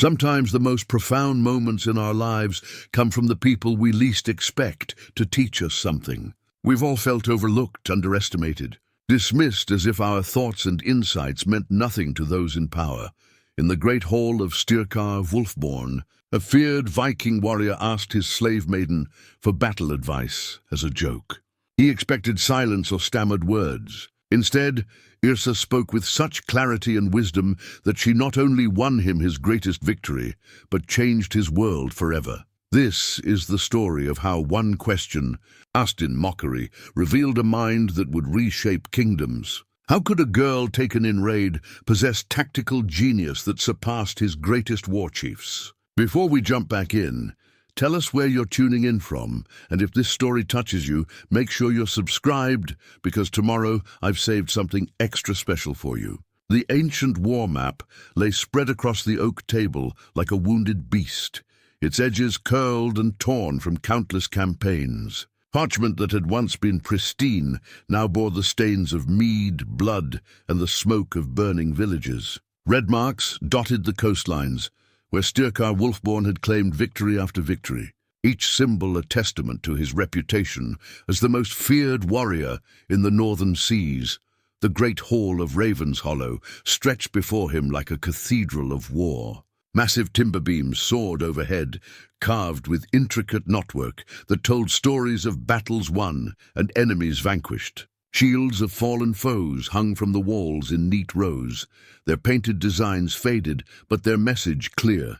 Sometimes the most profound moments in our lives come from the people we least expect to teach us something. We've all felt overlooked, underestimated, dismissed as if our thoughts and insights meant nothing to those in power. In the great hall of Styrkar Wolfborn, a feared Viking warrior asked his slave maiden for battle advice as a joke. He expected silence or stammered words. Instead, Yrsa spoke with such clarity and wisdom that she not only won him his greatest victory, but changed his world forever. This is the story of how one question, asked in mockery, revealed a mind that would reshape kingdoms. How could a girl taken in raid possess tactical genius that surpassed his greatest war chiefs? Before we jump back in, tell us where you're tuning in from, and if this story touches you, make sure you're subscribed, because tomorrow I've saved something extra special for you. The ancient war map lay spread across the oak table like a wounded beast, its edges curled and torn from countless campaigns. Parchment that had once been pristine now bore the stains of mead, blood, and the smoke of burning villages. Red marks dotted the coastlines, where Styrkar Wolfborn had claimed victory after victory, each symbol a testament to his reputation as the most feared warrior in the northern seas. The great hall of Raven's Hollow stretched before him like a cathedral of war. Massive timber beams soared overhead, carved with intricate knotwork that told stories of battles won and enemies vanquished. Shields of fallen foes hung from the walls in neat rows, their painted designs faded, but their message clear.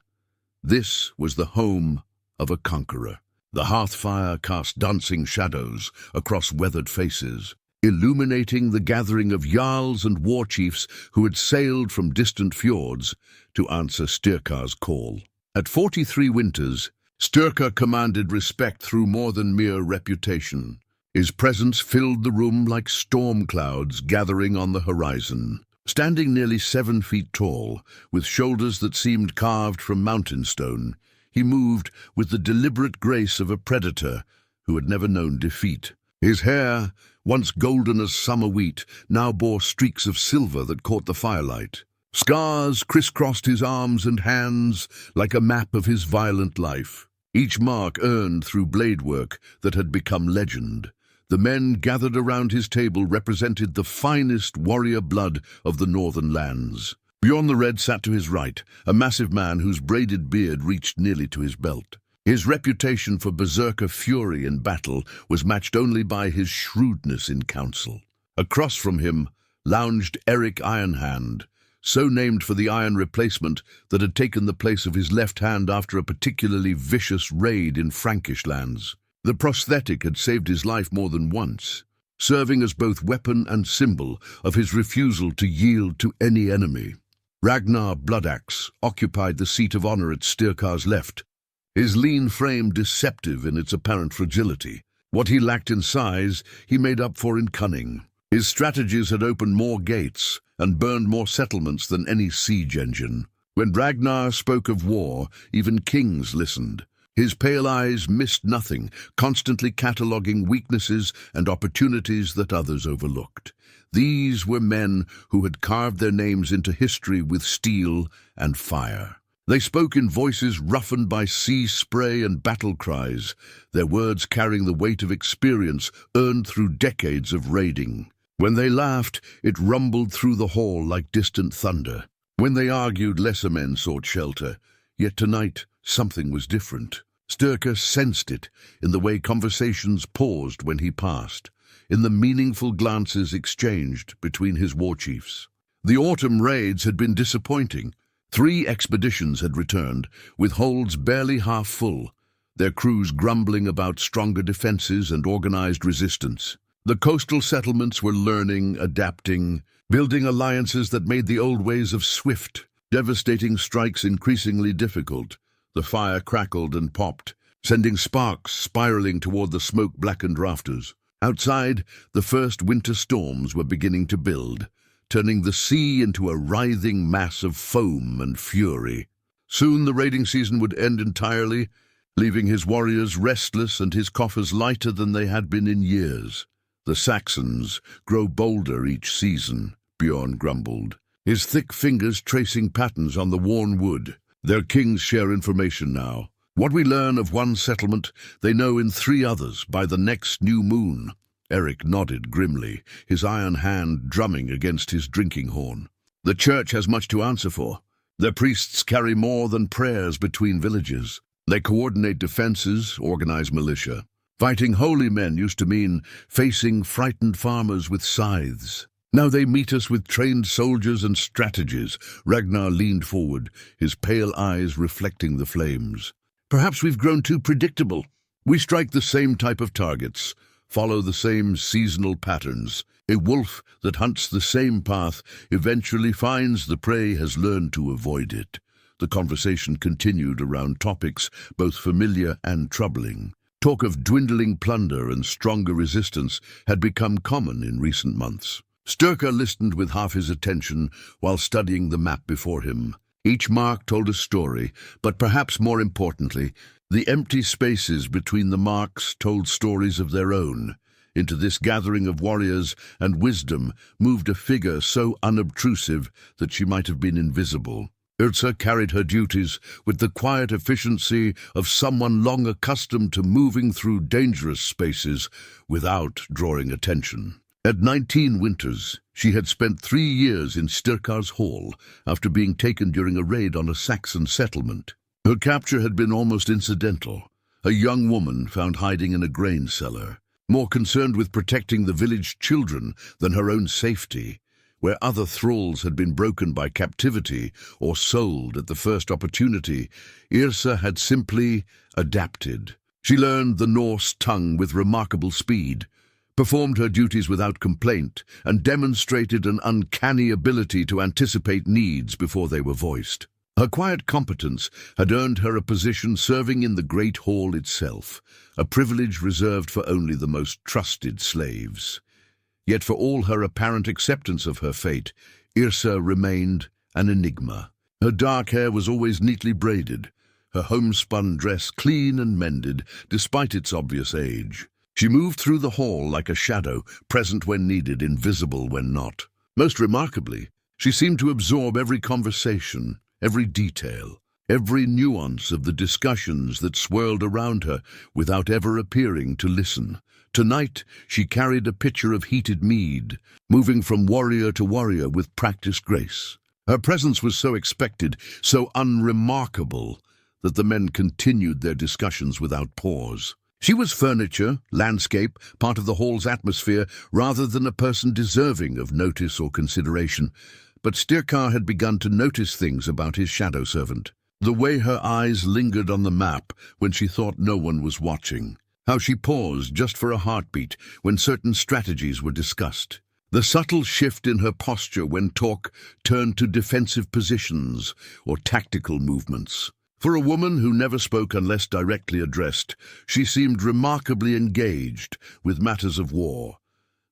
This was the home of a conqueror. The hearth fire cast dancing shadows across weathered faces, illuminating the gathering of jarls and war chiefs who had sailed from distant fjords to answer Styrkar's call. At 43 winters, Styrkar commanded respect through more than mere reputation. His presence filled the room like storm clouds gathering on the horizon. Standing nearly 7 feet tall, with shoulders that seemed carved from mountain stone, he moved with the deliberate grace of a predator who had never known defeat. His hair, once golden as summer wheat, now bore streaks of silver that caught the firelight. Scars crisscrossed his arms and hands like a map of his violent life, each mark earned through blade work that had become legend. The men gathered around his table represented the finest warrior blood of the northern lands. Bjorn the Red sat to his right, a massive man whose braided beard reached nearly to his belt. His reputation for berserker fury in battle was matched only by his shrewdness in council. Across from him lounged Eric Ironhand, so named for the iron replacement that had taken the place of his left hand after a particularly vicious raid in Frankish lands. The prosthetic had saved his life more than once, serving as both weapon and symbol of his refusal to yield to any enemy. Ragnar Bloodaxe occupied the seat of honor at Styrkar's left, his lean frame deceptive in its apparent fragility. What he lacked in size, he made up for in cunning. His strategies had opened more gates and burned more settlements than any siege engine. When Ragnar spoke of war, even kings listened. His pale eyes missed nothing, constantly cataloguing weaknesses and opportunities that others overlooked. These were men who had carved their names into history with steel and fire. They spoke in voices roughened by sea spray and battle cries, their words carrying the weight of experience earned through decades of raiding. When they laughed, it rumbled through the hall like distant thunder. When they argued, lesser men sought shelter. Yet tonight, something was different. Styrkar sensed it in the way conversations paused when he passed, in the meaningful glances exchanged between his war chiefs. The autumn raids had been disappointing. 3 expeditions had returned, with holds barely half full, their crews grumbling about stronger defenses and organized resistance. The coastal settlements were learning, adapting, building alliances that made the old ways of swift, devastating strikes increasingly difficult. The fire crackled and popped, sending sparks spiraling toward the smoke-blackened rafters. Outside, the first winter storms were beginning to build, turning the sea into a writhing mass of foam and fury. Soon the raiding season would end entirely, leaving his warriors restless and his coffers lighter than they had been in years. The Saxons grow bolder each season, Bjorn grumbled, his thick fingers tracing patterns on the worn wood. Their kings share information now. What we learn of one settlement, they know in 3 others by the next new moon. Eric nodded grimly, his iron hand drumming against his drinking horn. The church has much to answer for. Their priests carry more than prayers between villages. They coordinate defenses, organize militia. Fighting holy men used to mean facing frightened farmers with scythes. Now they meet us with trained soldiers and strategies. Ragnar leaned forward, his pale eyes reflecting the flames. Perhaps we've grown too predictable. We strike the same type of targets, follow the same seasonal patterns. A wolf that hunts the same path eventually finds the prey has learned to avoid it. The conversation continued around topics both familiar and troubling. Talk of dwindling plunder and stronger resistance had become common in recent months. Styrkar listened with half his attention while studying the map before him. Each mark told a story, but perhaps more importantly, the empty spaces between the marks told stories of their own. Into this gathering of warriors and wisdom moved a figure so unobtrusive that she might have been invisible. Yrsa carried her duties with the quiet efficiency of someone long accustomed to moving through dangerous spaces without drawing attention. At 19 winters, she had spent 3 years in Styrkar's hall after being taken during a raid on a Saxon settlement. Her capture had been almost incidental, a young woman found hiding in a grain cellar, more concerned with protecting the village children than her own safety. Where other thralls had been broken by captivity or sold at the first opportunity, Yrsa had simply adapted. She learned the Norse tongue with remarkable speed, performed her duties without complaint, and demonstrated an uncanny ability to anticipate needs before they were voiced. Her quiet competence had earned her a position serving in the Great Hall itself, a privilege reserved for only the most trusted slaves. Yet for all her apparent acceptance of her fate, Yrsa remained an enigma. Her dark hair was always neatly braided, her homespun dress clean and mended, despite its obvious age. She moved through the hall like a shadow, present when needed, invisible when not. Most remarkably, she seemed to absorb every conversation, every detail, every nuance of the discussions that swirled around her without ever appearing to listen. Tonight, she carried a pitcher of heated mead, moving from warrior to warrior with practiced grace. Her presence was so expected, so unremarkable, that the men continued their discussions without pause. She was furniture, landscape, part of the hall's atmosphere, rather than a person deserving of notice or consideration. But Styrkar had begun to notice things about his shadow servant. The way her eyes lingered on the map when she thought no one was watching. How she paused just for a heartbeat when certain strategies were discussed. The subtle shift in her posture when talk turned to defensive positions or tactical movements. For a woman who never spoke unless directly addressed, she seemed remarkably engaged with matters of war.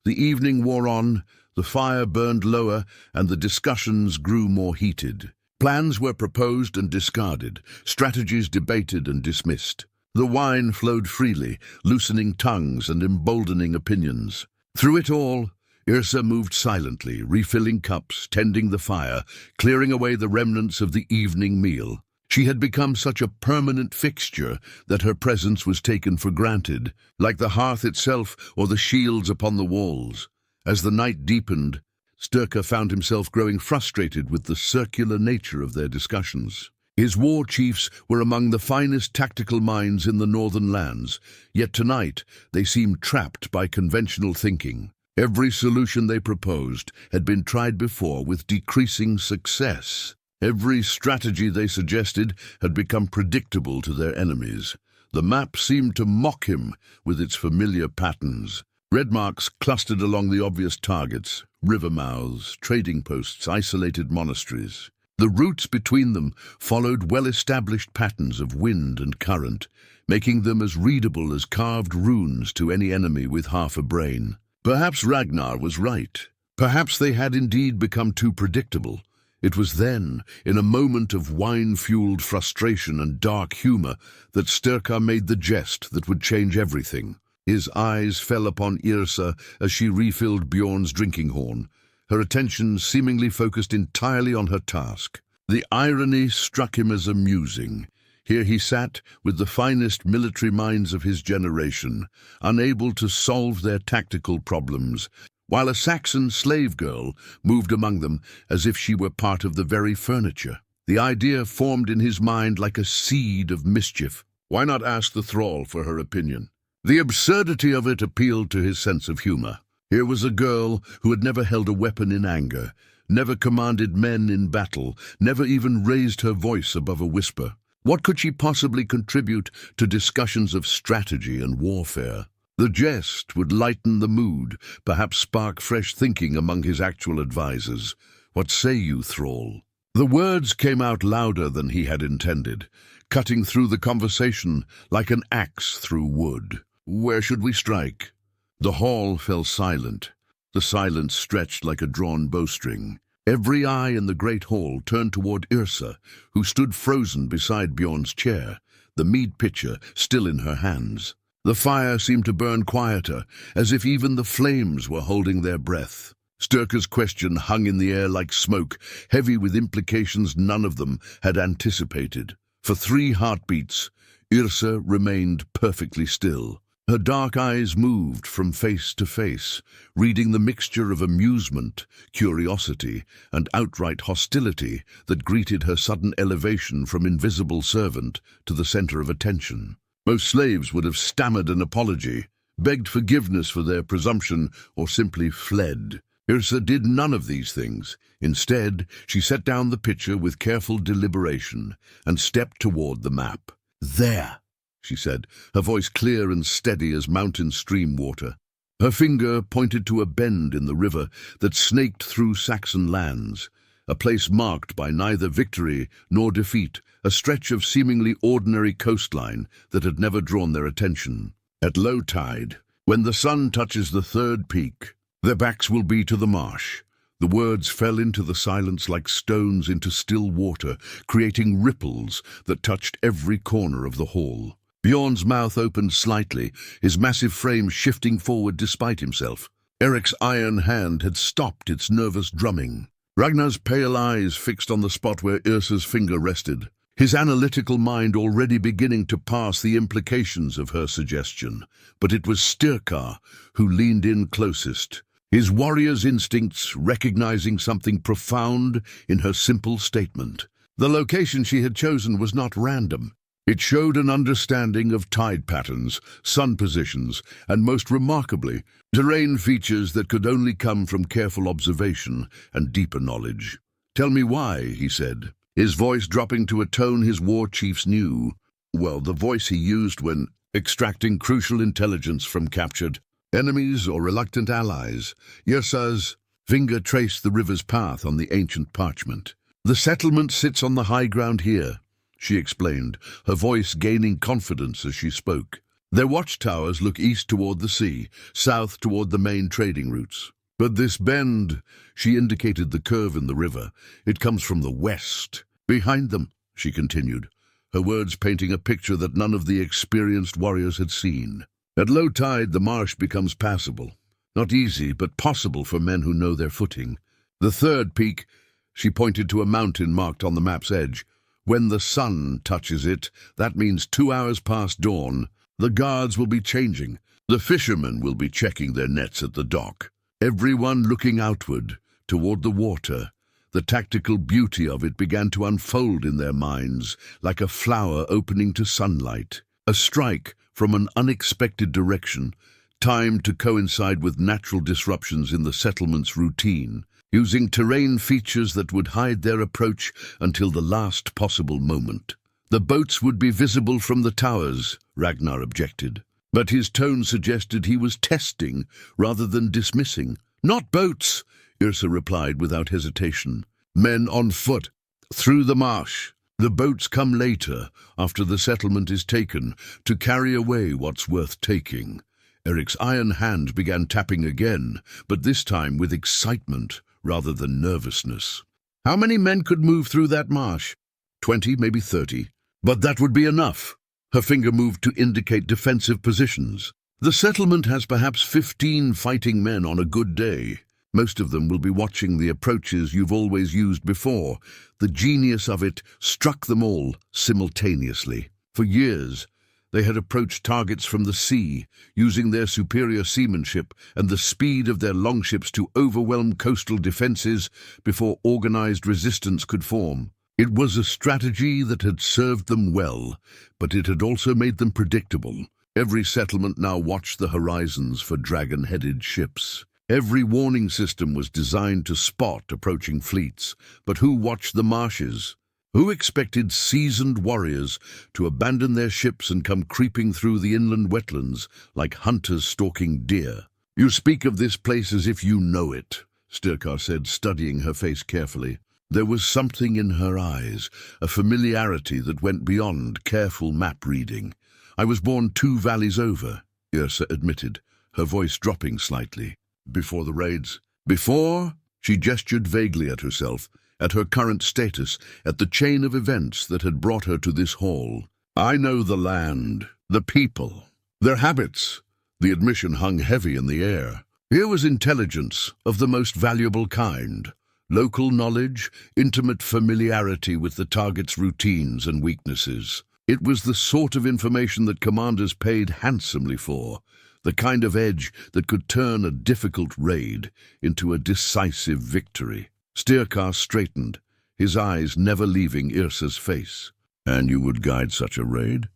The evening wore on, the fire burned lower, and the discussions grew more heated. Plans were proposed and discarded, strategies debated and dismissed. The wine flowed freely, loosening tongues and emboldening opinions. Through it all, Yrsa moved silently, refilling cups, tending the fire, clearing away the remnants of the evening meal. She had become such a permanent fixture that her presence was taken for granted, like the hearth itself or the shields upon the walls. As the night deepened, Styrkar found himself growing frustrated with the circular nature of their discussions. His war chiefs were among the finest tactical minds in the northern lands, yet tonight they seemed trapped by conventional thinking. Every solution they proposed had been tried before with decreasing success. Every strategy they suggested had become predictable to their enemies. The map seemed to mock him with its familiar patterns. Red marks clustered along the obvious targets, river mouths, trading posts, isolated monasteries. The routes between them followed well-established patterns of wind and current, making them as readable as carved runes to any enemy with half a brain. Perhaps Ragnar was right. Perhaps they had indeed become too predictable. It was then, in a moment of wine-fueled frustration and dark humor, that Styrkar made the jest that would change everything. His eyes fell upon Yrsa as she refilled Bjorn's drinking horn, her attention seemingly focused entirely on her task. The irony struck him as amusing. Here he sat, with the finest military minds of his generation, unable to solve their tactical problems, while a Saxon slave girl moved among them as if she were part of the very furniture. The idea formed in his mind like a seed of mischief. Why not ask the thrall for her opinion? The absurdity of it appealed to his sense of humor. Here was a girl who had never held a weapon in anger, never commanded men in battle, never even raised her voice above a whisper. What could she possibly contribute to discussions of strategy and warfare? The jest would lighten the mood, perhaps spark fresh thinking among his actual advisors. What say you, thrall? The words came out louder than he had intended, cutting through the conversation like an axe through wood. Where should we strike? The hall fell silent. The silence stretched like a drawn bowstring. Every eye in the great hall turned toward Yrsa, who stood frozen beside Bjorn's chair, the mead pitcher still in her hands. The fire seemed to burn quieter, as if even the flames were holding their breath. Styrkar's question hung in the air like smoke, heavy with implications none of them had anticipated. For 3 heartbeats, Yrsa remained perfectly still. Her dark eyes moved from face to face, reading the mixture of amusement, curiosity, and outright hostility that greeted her sudden elevation from invisible servant to the center of attention. Most slaves would have stammered an apology, begged forgiveness for their presumption, or simply fled. Yrsa did none of these things. Instead, she set down the pitcher with careful deliberation and stepped toward the map. "There," she said, her voice clear and steady as mountain stream water. Her finger pointed to a bend in the river that snaked through Saxon lands, a place marked by neither victory nor defeat, a stretch of seemingly ordinary coastline that had never drawn their attention. At low tide, when the sun touches the 3rd peak, their backs will be to the marsh. The words fell into the silence like stones into still water, creating ripples that touched every corner of the hall. Bjorn's mouth opened slightly, his massive frame shifting forward despite himself. Eric's iron hand had stopped its nervous drumming. Ragnar's pale eyes fixed on the spot where Yrsa's finger rested, his analytical mind already beginning to parse the implications of her suggestion. But it was Styrkar who leaned in closest, his warrior's instincts recognizing something profound in her simple statement. The location she had chosen was not random. It showed an understanding of tide patterns, sun positions, and most remarkably, terrain features that could only come from careful observation and deeper knowledge. "Tell me why," he said, his voice dropping to a tone his war chiefs knew. Well, the voice he used when extracting crucial intelligence from captured enemies or reluctant allies. Yrsa's finger traced the river's path on the ancient parchment. "The settlement sits on the high ground here," she explained, her voice gaining confidence as she spoke. "Their watchtowers look east toward the sea, south toward the main trading routes. But this bend," she indicated the curve in the river, "it comes from the west. Behind them," she continued, her words painting a picture that none of the experienced warriors had seen. "At low tide, the marsh becomes passable. Not easy, but possible for men who know their footing. The 3rd peak," she pointed to a mountain marked on the map's edge, "when the sun touches it, that means 2 hours past dawn. The guards will be changing. The fishermen will be checking their nets at the dock. Everyone looking outward, toward the water. The tactical beauty of it began to unfold in their minds, like a flower opening to sunlight. A strike from an unexpected direction, timed to coincide with natural disruptions in the settlement's routine, using terrain features that would hide their approach until the last possible moment. The boats would be visible from the towers," Ragnar objected. But his tone suggested he was testing rather than dismissing. "Not boats," Yrsa replied without hesitation. "Men on foot, through the marsh. The boats come later, after the settlement is taken, to carry away what's worth taking." Eric's iron hand began tapping again, but this time with excitement rather than nervousness. "How many men could move through that marsh?" 20, maybe 30. "But that would be enough." Her finger moved to indicate defensive positions. "The settlement has perhaps 15 fighting men on a good day. Most of them will be watching the approaches you've always used before. The genius of it struck them all simultaneously. For years, they had approached targets from the sea, using their superior seamanship and the speed of their longships to overwhelm coastal defenses before organized resistance could form. It was a strategy that had served them well, but it had also made them predictable. Every settlement now watched the horizons for dragon-headed ships. Every warning system was designed to spot approaching fleets, but who watched the marshes? Who expected seasoned warriors to abandon their ships and come creeping through the inland wetlands like hunters stalking deer? "You speak of this place as if you know it," Styrkar said, studying her face carefully. There was something in her eyes, a familiarity that went beyond careful map reading. "I was born 2 valleys over," Yrsa admitted, her voice dropping slightly. "Before the raids." Before? She gestured vaguely at herself, at her current status, at the chain of events that had brought her to this hall. "I know the land, the people, their habits." The admission hung heavy in the air. Here was intelligence of the most valuable kind. Local knowledge, intimate familiarity with the target's routines and weaknesses. It was the sort of information that commanders paid handsomely for, the kind of edge that could turn a difficult raid into a decisive victory. Styrkar straightened, his eyes never leaving Yrsa's face. "And you would guide such a raid?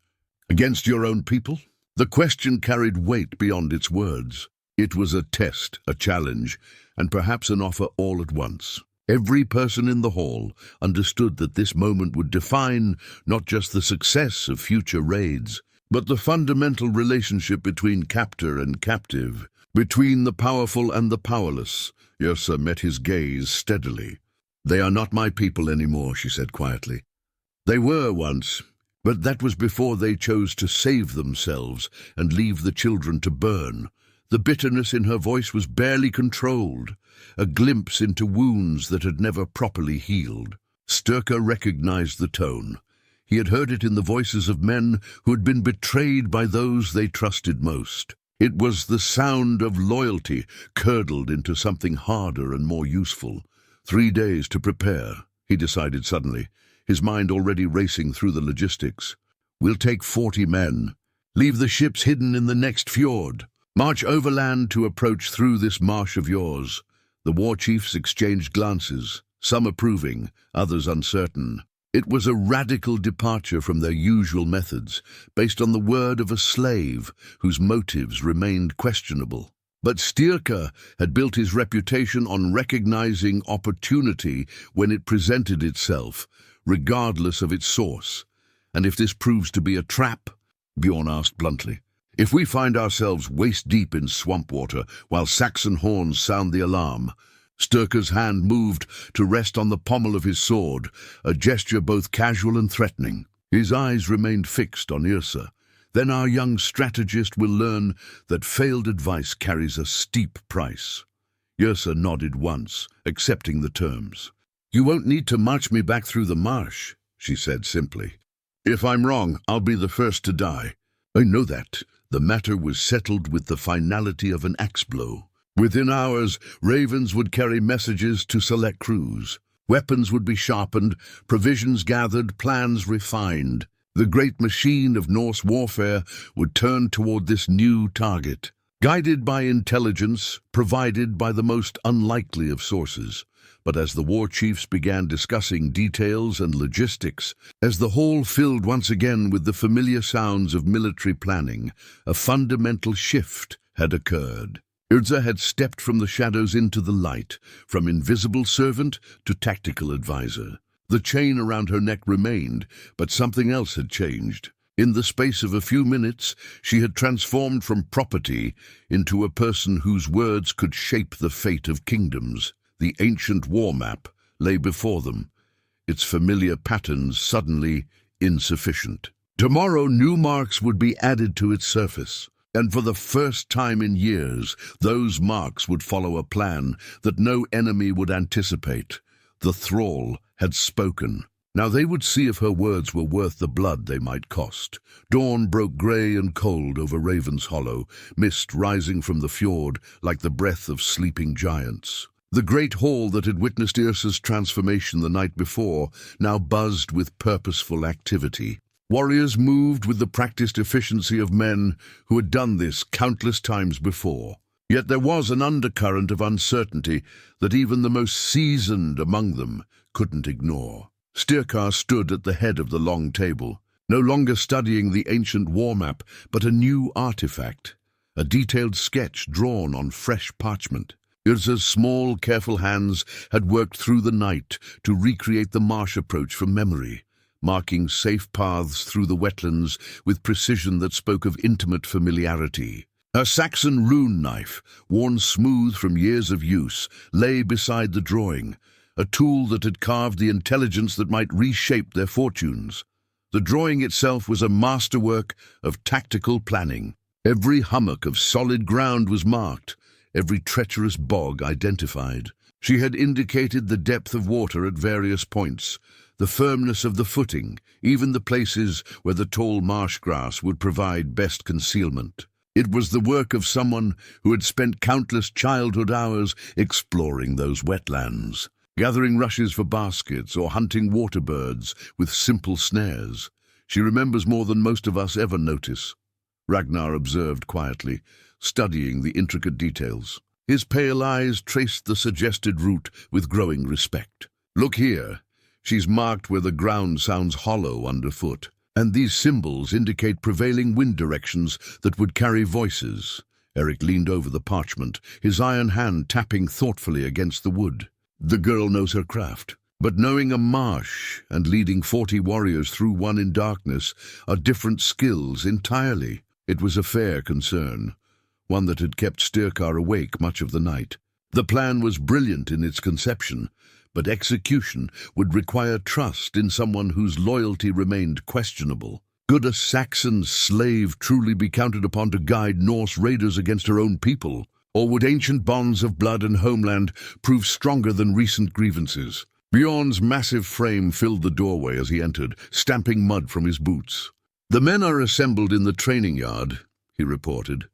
Against your own people?" The question carried weight beyond its words. It was a test, a challenge, and perhaps an offer all at once. Every person in the hall understood that this moment would define not just the success of future raids, but the fundamental relationship between captor and captive, between the powerful and the powerless. Yrsa met his gaze steadily. "They are not my people anymore," she said quietly. "They were once, but that was before they chose to save themselves and leave the children to burn." The bitterness in her voice was barely controlled, a glimpse into wounds that had never properly healed. Styrkar recognized the tone. He had heard it in the voices of men who had been betrayed by those they trusted most. It was the sound of loyalty curdled into something harder and more useful. 3 days to prepare, he decided suddenly, his mind already racing through the logistics. "We'll take 40 men. Leave the ships hidden in the next fjord. March overland to approach through this marsh of yours." The war chiefs exchanged glances, some approving, others uncertain. It was a radical departure from their usual methods, based on the word of a slave whose motives remained questionable. But Styrkar had built his reputation on recognizing opportunity when it presented itself, regardless of its source. "And if this proves to be a trap?" Bjorn asked bluntly. "If we find ourselves waist-deep in swamp water while Saxon horns sound the alarm?" Styrkar's hand moved to rest on the pommel of his sword, a gesture both casual and threatening. His eyes remained fixed on Yrsa. "Then our young strategist will learn that failed advice carries a steep price." Yrsa nodded once, accepting the terms. "You won't need to march me back through the marsh," she said simply. "If I'm wrong, I'll be the first to die." "I know that." The matter was settled with the finality of an axe blow. Within hours, ravens would carry messages to select crews. Weapons would be sharpened, provisions gathered, plans refined. The great machine of Norse warfare would turn toward this new target, guided by intelligence provided by the most unlikely of sources. But as the war chiefs began discussing details and logistics, as the hall filled once again with the familiar sounds of military planning, a fundamental shift had occurred. Yrsa had stepped from the shadows into the light, from invisible servant to tactical advisor. The chain around her neck remained, but something else had changed. In the space of a few minutes, she had transformed from property into a person whose words could shape the fate of kingdoms. The ancient war map lay before them, its familiar patterns suddenly insufficient. Tomorrow, new marks would be added to its surface, and for the first time in years, those marks would follow a plan that no enemy would anticipate. The thrall had spoken. Now they would see if her words were worth the blood they might cost. Dawn broke grey and cold over Raven's Hollow, mist rising from the fjord like the breath of sleeping giants. The great hall that had witnessed Yrsa's transformation the night before now buzzed with purposeful activity. Warriors moved with the practiced efficiency of men who had done this countless times before. Yet there was an undercurrent of uncertainty that even the most seasoned among them couldn't ignore. Styrkar stood at the head of the long table, no longer studying the ancient war map, but a new artifact, a detailed sketch drawn on fresh parchment. Yrsa's small, careful hands had worked through the night to recreate the marsh approach from memory, marking safe paths through the wetlands with precision that spoke of intimate familiarity. Her Saxon rune knife, worn smooth from years of use, lay beside the drawing, a tool that had carved the intelligence that might reshape their fortunes. The drawing itself was a masterwork of tactical planning. Every hummock of solid ground was marked, every treacherous bog identified. She had indicated the depth of water at various points, the firmness of the footing, even the places where the tall marsh grass would provide best concealment. It was the work of someone who had spent countless childhood hours exploring those wetlands, gathering rushes for baskets or hunting water birds with simple snares. She remembers more than most of us ever notice. Ragnar observed quietly, studying the intricate details. His pale eyes traced the suggested route with growing respect. Look here. She's marked where the ground sounds hollow underfoot, and these symbols indicate prevailing wind directions that would carry voices. Eric leaned over the parchment, his iron hand tapping thoughtfully against the wood. The girl knows her craft, but knowing a marsh and leading 40 warriors through one in darkness are different skills entirely. It was a fair concern, one that had kept Styrkar awake much of the night. The plan was brilliant in its conception, but execution would require trust in someone whose loyalty remained questionable. Could a Saxon slave truly be counted upon to guide Norse raiders against her own people? Or would ancient bonds of blood and homeland prove stronger than recent grievances? Bjorn's massive frame filled the doorway as he entered, stamping mud from his boots. "The men are assembled in the training yard," he reported.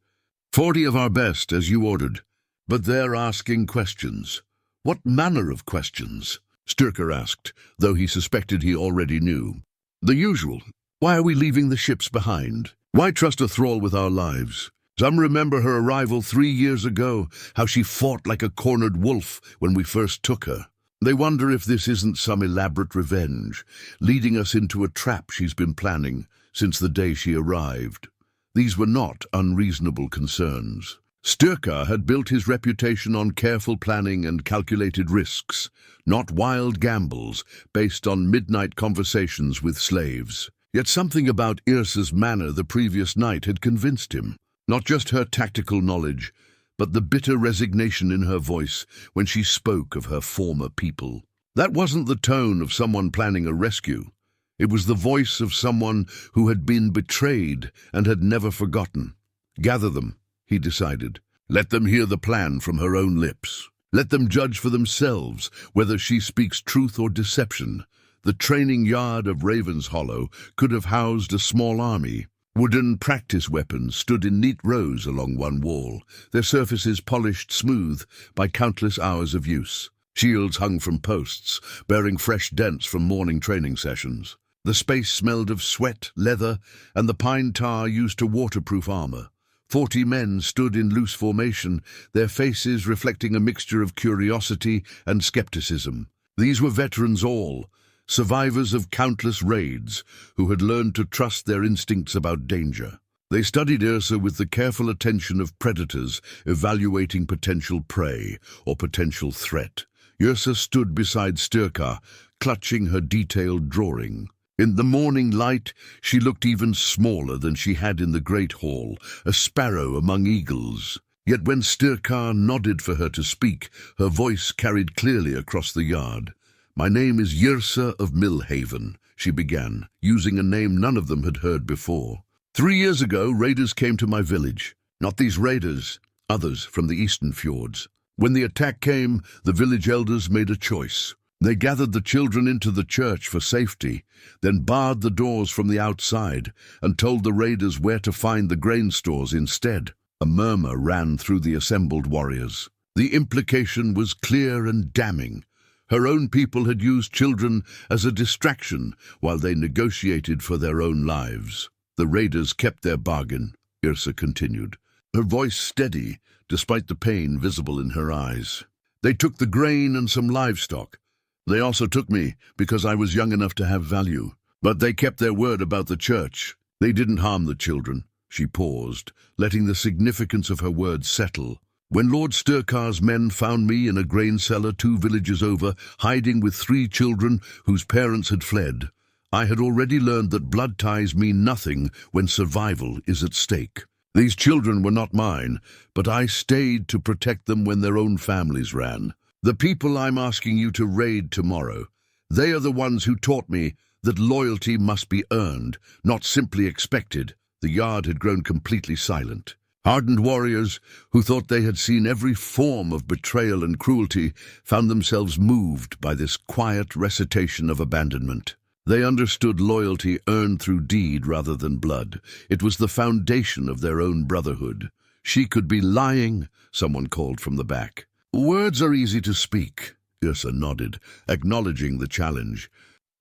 40 of our best, as you ordered. But they're asking questions." "What manner of questions?" Styrkar asked, though he suspected he already knew. "The usual. Why are we leaving the ships behind? Why trust a thrall with our lives? Some remember her arrival 3 years ago, how she fought like a cornered wolf when we first took her. They wonder if this isn't some elaborate revenge, leading us into a trap she's been planning since the day she arrived." These were not unreasonable concerns. Styrkar had built his reputation on careful planning and calculated risks, not wild gambles based on midnight conversations with slaves. Yet something about Yrsa's manner the previous night had convinced him. Not just her tactical knowledge, but the bitter resignation in her voice when she spoke of her former people. That wasn't the tone of someone planning a rescue. It was the voice of someone who had been betrayed and had never forgotten. Gather them, he decided. Let them hear the plan from her own lips. Let them judge for themselves whether she speaks truth or deception. The training yard of Raven's Hollow could have housed a small army. Wooden practice weapons stood in neat rows along one wall, their surfaces polished smooth by countless hours of use. Shields hung from posts, bearing fresh dents from morning training sessions. The space smelled of sweat, leather, and the pine tar used to waterproof armor. 40 men stood in loose formation, their faces reflecting a mixture of curiosity and skepticism. These were veterans all, survivors of countless raids who had learned to trust their instincts about danger. They studied Yrsa with the careful attention of predators evaluating potential prey or potential threat. Yrsa stood beside Styrkar, clutching her detailed drawing. In the morning light, she looked even smaller than she had in the Great Hall, a sparrow among eagles. Yet when Styrkar nodded for her to speak, her voice carried clearly across the yard. "My name is Yrsa of Millhaven," she began, using a name none of them had heard before. 3 years ago, raiders came to my village. Not these raiders, others from the eastern fjords. When the attack came, the village elders made a choice. They gathered the children into the church for safety, then barred the doors from the outside and told the raiders where to find the grain stores instead. A murmur ran through the assembled warriors. The implication was clear and damning. Her own people had used children as a distraction while they negotiated for their own lives. The raiders kept their bargain, Yrsa continued, her voice steady despite the pain visible in her eyes. They took the grain and some livestock. They also took me because I was young enough to have value. But they kept their word about the church. They didn't harm the children. She paused, letting the significance of her words settle. When Lord Styrkar's men found me in a grain cellar 2 villages over, hiding with 3 children whose parents had fled, I had already learned that blood ties mean nothing when survival is at stake. These children were not mine, but I stayed to protect them when their own families ran. The people I'm asking you to raid tomorrow, they are the ones who taught me that loyalty must be earned, not simply expected. The yard had grown completely silent. Hardened warriors who thought they had seen every form of betrayal and cruelty found themselves moved by this quiet recitation of abandonment. They understood loyalty earned through deed rather than blood. It was the foundation of their own brotherhood. She could be lying, someone called from the back. Words are easy to speak, Yrsa nodded, acknowledging the challenge.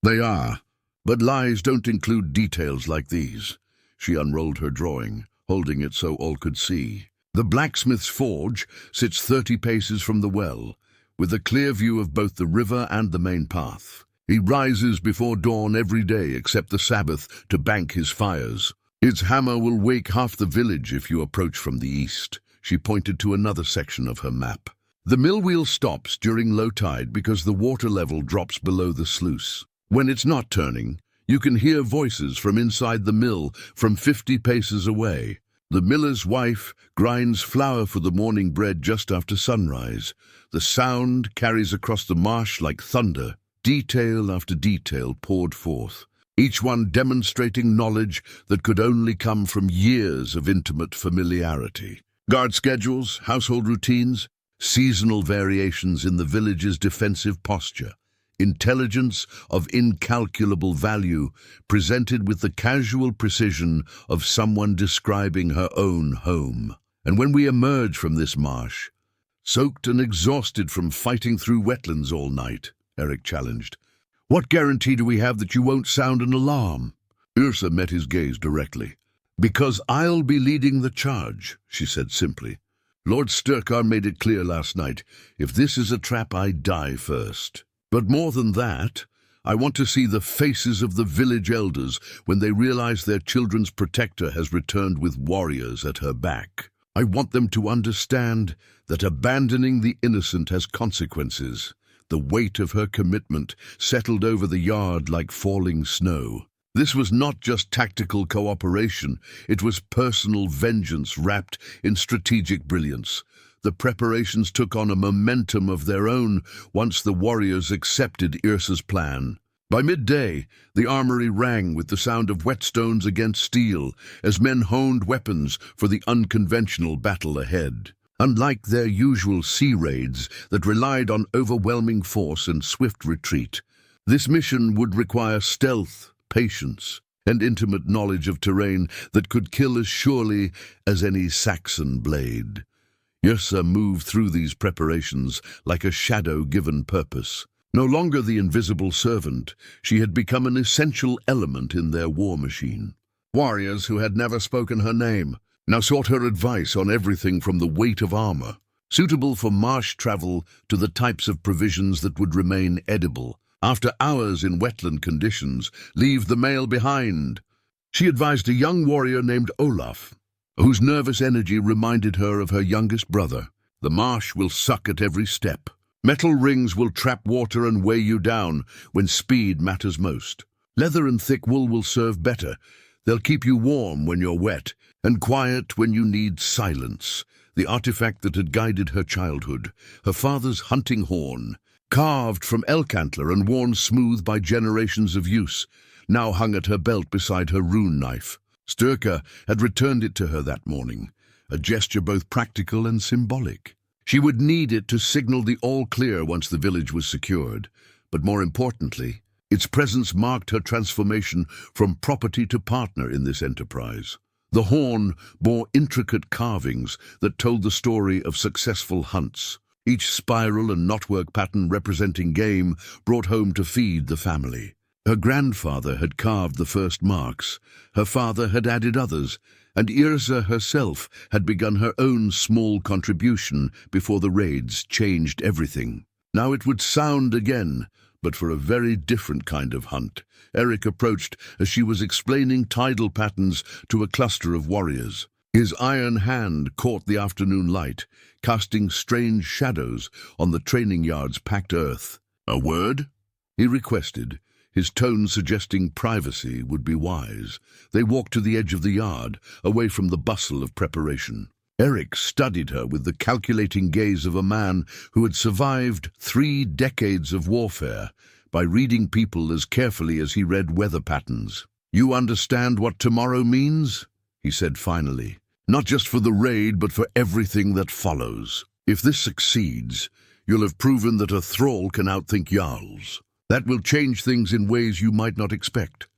They are, but lies don't include details like these. She unrolled her drawing, holding it so all could see. The blacksmith's forge sits 30 paces from the well, with a clear view of both the river and the main path. He rises before dawn every day except the Sabbath to bank his fires. Its hammer will wake half the village if you approach from the east. She pointed to another section of her map. The mill wheel stops during low tide because the water level drops below the sluice. When it's not turning, you can hear voices from inside the mill from 50 paces away. The miller's wife grinds flour for the morning bread just after sunrise. The sound carries across the marsh like thunder. Detail after detail poured forth, each one demonstrating knowledge that could only come from years of intimate familiarity. Guard schedules, household routines, seasonal variations in the village's defensive posture, intelligence of incalculable value presented with the casual precision of someone describing her own home. And when we emerge from this marsh, soaked and exhausted from fighting through wetlands all night, Eric challenged, what guarantee do we have that you won't sound an alarm? Yrsa met his gaze directly. Because I'll be leading the charge, she said simply. Lord Styrkar made it clear last night, if this is a trap, I die first. But more than that, I want to see the faces of the village elders when they realize their children's protector has returned with warriors at her back. I want them to understand that abandoning the innocent has consequences. The weight of her commitment settled over the yard like falling snow. This was not just tactical cooperation, it was personal vengeance wrapped in strategic brilliance. The preparations took on a momentum of their own once the warriors accepted Yrsa's plan. By midday, the armory rang with the sound of whetstones against steel as men honed weapons for the unconventional battle ahead. Unlike their usual sea raids that relied on overwhelming force and swift retreat, this mission would require stealth, patience, and intimate knowledge of terrain that could kill as surely as any Saxon blade. Yrsa moved through these preparations like a shadow given purpose. No longer the invisible servant, she had become an essential element in their war machine. Warriors who had never spoken her name now sought her advice on everything from the weight of armor, suitable for marsh travel, to the types of provisions that would remain edible. After hours in wetland conditions, leave the mail behind. She advised a young warrior named Olaf, whose nervous energy reminded her of her youngest brother. The marsh will suck at every step. Metal rings will trap water and weigh you down when speed matters most. Leather and thick wool will serve better. They'll keep you warm when you're wet, and quiet when you need silence. The artifact that had guided her childhood, her father's hunting horn, carved from elk antler and worn smooth by generations of use, now hung at her belt beside her rune knife. Styrkar had returned it to her that morning, a gesture both practical and symbolic. She would need it to signal the all-clear once the village was secured, but more importantly, its presence marked her transformation from property to partner in this enterprise. The horn bore intricate carvings that told the story of successful hunts, each spiral and knotwork pattern representing game brought home to feed the family. Her grandfather had carved the first marks, her father had added others, and Yrsa herself had begun her own small contribution before the raids changed everything. Now it would sound again, but for a very different kind of hunt. Eric approached as she was explaining tidal patterns to a cluster of warriors. His iron hand caught the afternoon light, casting strange shadows on the training yard's packed earth. "A word?" he requested, his tone suggesting privacy would be wise. They walked to the edge of the yard, away from the bustle of preparation. Eric studied her with the calculating gaze of a man who had survived 3 decades of warfare by reading people as carefully as he read weather patterns. "You understand what tomorrow means?" he said finally. "Not just for the raid, but for everything that follows. If this succeeds, you'll have proven that a thrall can outthink jarls. That will change things in ways you might not expect."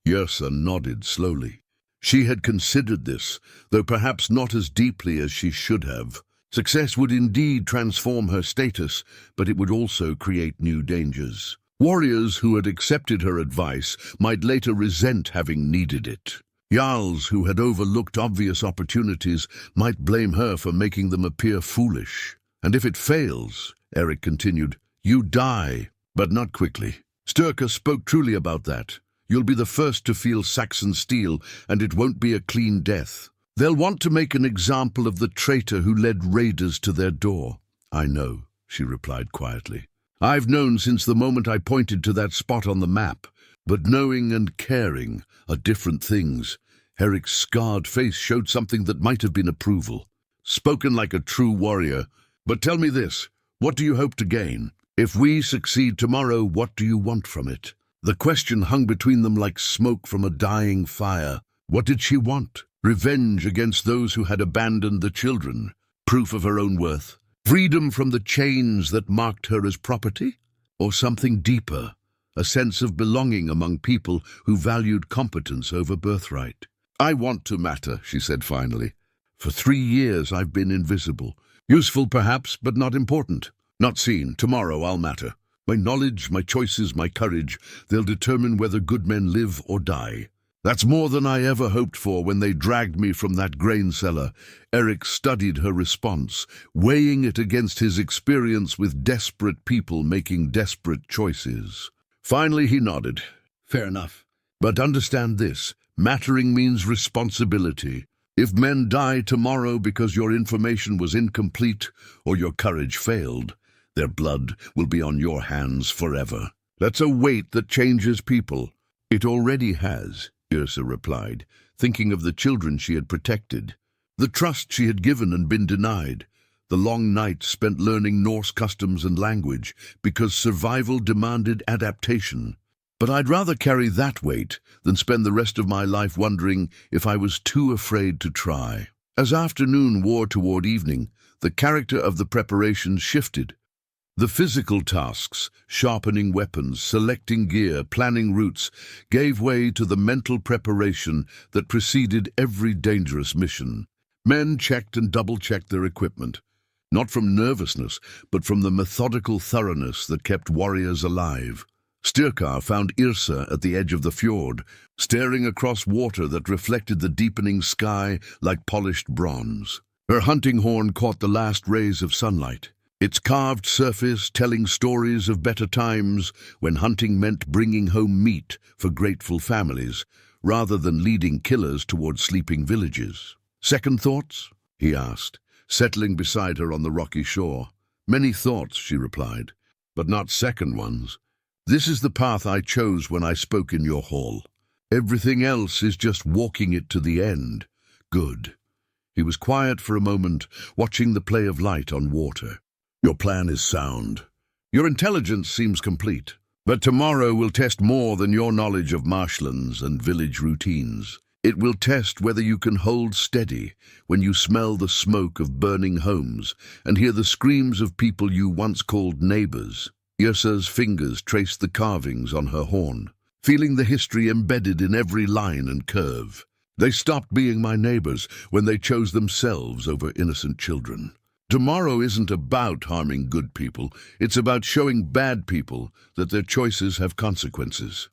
Yrsa nodded slowly. She had considered this, though perhaps not as deeply as she should have. Success would indeed transform her status, but it would also create new dangers. Warriors who had accepted her advice might later resent having needed it. Jarls who had overlooked obvious opportunities might blame her for making them appear foolish. "And if it fails," Eric continued, "you die. But not quickly. Styrkar spoke truly about that. You'll be the first to feel Saxon steel, and it won't be a clean death. They'll want to make an example of the traitor who led raiders to their door." "I know," she replied quietly. "I've known since the moment I pointed to that spot on the map. But knowing and caring are different things." Eric's scarred face showed something that might have been approval. "Spoken like a true warrior. But tell me this, what do you hope to gain? If we succeed tomorrow, what do you want from it?" The question hung between them like smoke from a dying fire. What did she want? Revenge against those who had abandoned the children? Proof of her own worth? Freedom from the chains that marked her as property? Or something deeper, a sense of belonging among people who valued competence over birthright? "I want to matter," she said finally. "For 3 years I've been invisible. Useful perhaps, but not important. Not seen. Tomorrow I'll matter. My knowledge, my choices, my courage, they'll determine whether good men live or die. That's more than I ever hoped for when they dragged me from that grain cellar." Eric studied her response, weighing it against his experience with desperate people making desperate choices. Finally he nodded. "Fair enough. But understand this, mattering means responsibility. If men die tomorrow because your information was incomplete or your courage failed, their blood will be on your hands forever. That's a weight that changes people." "It already has," Yrsa replied, thinking of the children she had protected, the trust she had given and been denied, the long nights spent learning Norse customs and language because survival demanded adaptation. "But I'd rather carry that weight than spend the rest of my life wondering if I was too afraid to try." As afternoon wore toward evening, the character of the preparations shifted. The physical tasks, sharpening weapons, selecting gear, planning routes, gave way to the mental preparation that preceded every dangerous mission. Men checked and double-checked their equipment, not from nervousness, but from the methodical thoroughness that kept warriors alive. Styrkar found Yrsa at the edge of the fjord, staring across water that reflected the deepening sky like polished bronze. Her hunting horn caught the last rays of sunlight, its carved surface telling stories of better times when hunting meant bringing home meat for grateful families, rather than leading killers toward sleeping villages. "Second thoughts?" he asked, settling beside her on the rocky shore. "Many thoughts," she replied, "but not second ones. This is the path I chose when I spoke in your hall. Everything else is just walking it to the end." "Good." He was quiet for a moment, watching the play of light on water. "Your plan is sound. Your intelligence seems complete. But tomorrow will test more than your knowledge of marshlands and village routines. It will test whether you can hold steady when you smell the smoke of burning homes and hear the screams of people you once called neighbors. Yrsa's fingers traced the carvings on her horn, feeling the history embedded in every line and curve. They stopped being my neighbors when they chose themselves over innocent children. Tomorrow isn't about harming good people, it's about showing bad people that their choices have consequences.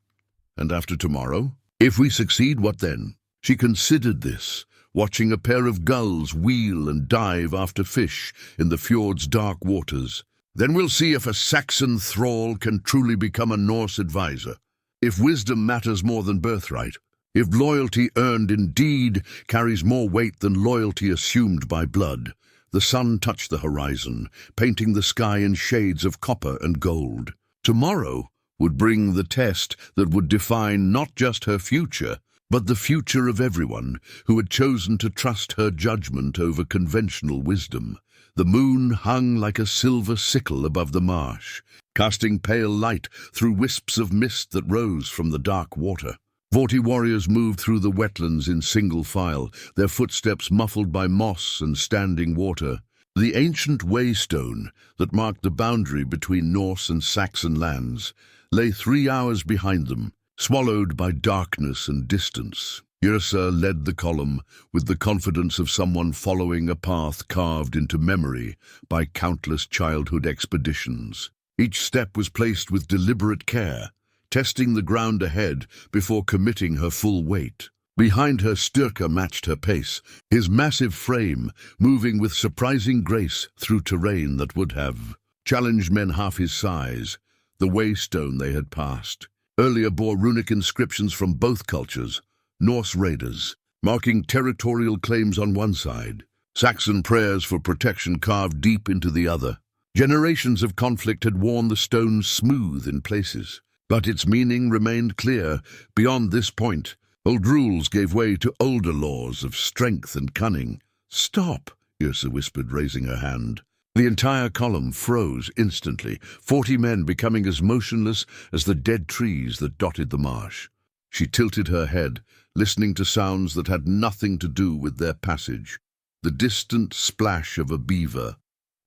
And after tomorrow? If we succeed, what then? She considered this, watching a pair of gulls wheel and dive after fish in the fjord's dark waters. Then we'll see if a Saxon thrall can truly become a Norse advisor. If wisdom matters more than birthright. If loyalty earned in deed carries more weight than loyalty assumed by blood. The sun touched the horizon, painting the sky in shades of copper and gold. Tomorrow would bring the test that would define not just her future, but the future of everyone who had chosen to trust her judgment over conventional wisdom. The moon hung like a silver sickle above the marsh, casting pale light through wisps of mist that rose from the dark water. 40 warriors moved through the wetlands in single file, their footsteps muffled by moss and standing water. The ancient waystone that marked the boundary between Norse and Saxon lands lay 3 hours behind them, swallowed by darkness and distance. Yrsa led the column with the confidence of someone following a path carved into memory by countless childhood expeditions. Each step was placed with deliberate care, testing the ground ahead before committing her full weight. Behind her, Styrkar matched her pace, his massive frame moving with surprising grace through terrain that would have challenged men half his size. The waystone they had passed earlier bore runic inscriptions from both cultures, Norse raiders, marking territorial claims on one side, Saxon prayers for protection carved deep into the other. Generations of conflict had worn the stone smooth in places, but its meaning remained clear. Beyond this point, old rules gave way to older laws of strength and cunning. "Stop," Yrsa whispered, raising her hand. The entire column froze instantly, 40 men becoming as motionless as the dead trees that dotted the marsh. She tilted her head, listening to sounds that had nothing to do with their passage. The distant splash of a beaver,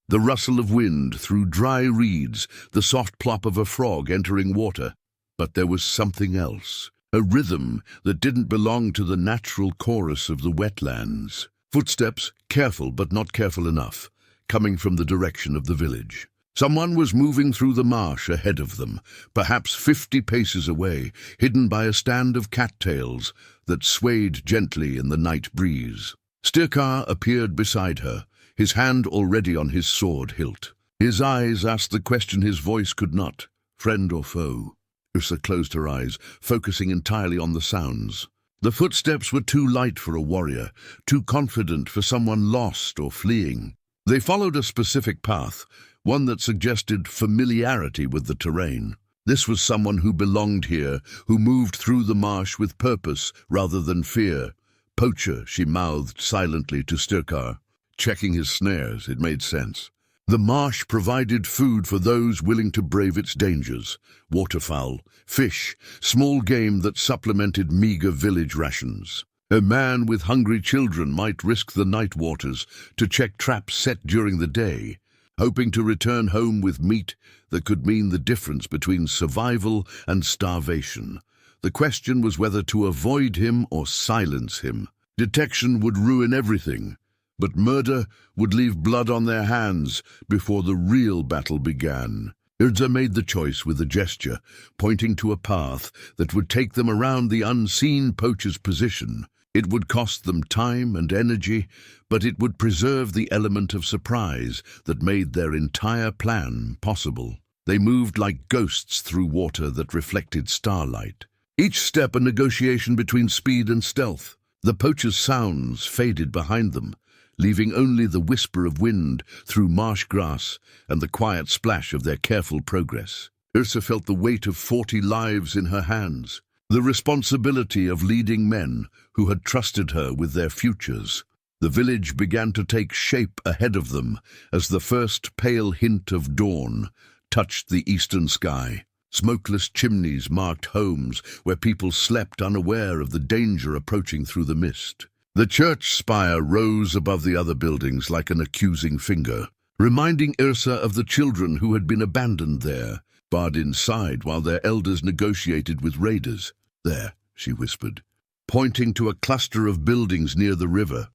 the rustle of wind through dry reeds, the soft plop of a frog entering water. But there was something else, a rhythm that didn't belong to the natural chorus of the wetlands. Footsteps, careful but not careful enough, coming from the direction of the village. Someone was moving through the marsh ahead of them, perhaps 50 paces away, hidden by a stand of cattails that swayed gently in the night breeze. Styrkar appeared beside her, his hand already on his sword hilt. His eyes asked the question his voice could not: friend or foe? Yrsa closed her eyes, focusing entirely on the sounds. The footsteps were too light for a warrior, too confident for someone lost or fleeing. They followed a specific path, one that suggested familiarity with the terrain. This was someone who belonged here, who moved through the marsh with purpose rather than fear. Poacher, she mouthed silently to Styrkar. Checking his snares, it made sense. The marsh provided food for those willing to brave its dangers. Waterfowl, fish, small game that supplemented meager village rations. A man with hungry children might risk the night waters to check traps set during the day, hoping to return home with meat that could mean the difference between survival and starvation. The question was whether to avoid him or silence him. Detection would ruin everything, but murder would leave blood on their hands before the real battle began. Yrsa made the choice with a gesture, pointing to a path that would take them around the unseen poacher's position. It would cost them time and energy, but it would preserve the element of surprise that made their entire plan possible. They moved like ghosts through water that reflected starlight. Each step a negotiation between speed and stealth. The poacher's sounds faded behind them, leaving only the whisper of wind through marsh grass and the quiet splash of their careful progress. Yrsa felt the weight of 40 lives in her hands, the responsibility of leading men who had trusted her with their futures. The village began to take shape ahead of them as the first pale hint of dawn touched the eastern sky. Smokeless chimneys marked homes where people slept unaware of the danger approaching through the mist. The church spire rose above the other buildings like an accusing finger. reminding Yrsa of the children who had been abandoned there, barred inside while their elders negotiated with raiders. "There," she whispered, pointing to a cluster of buildings near the river.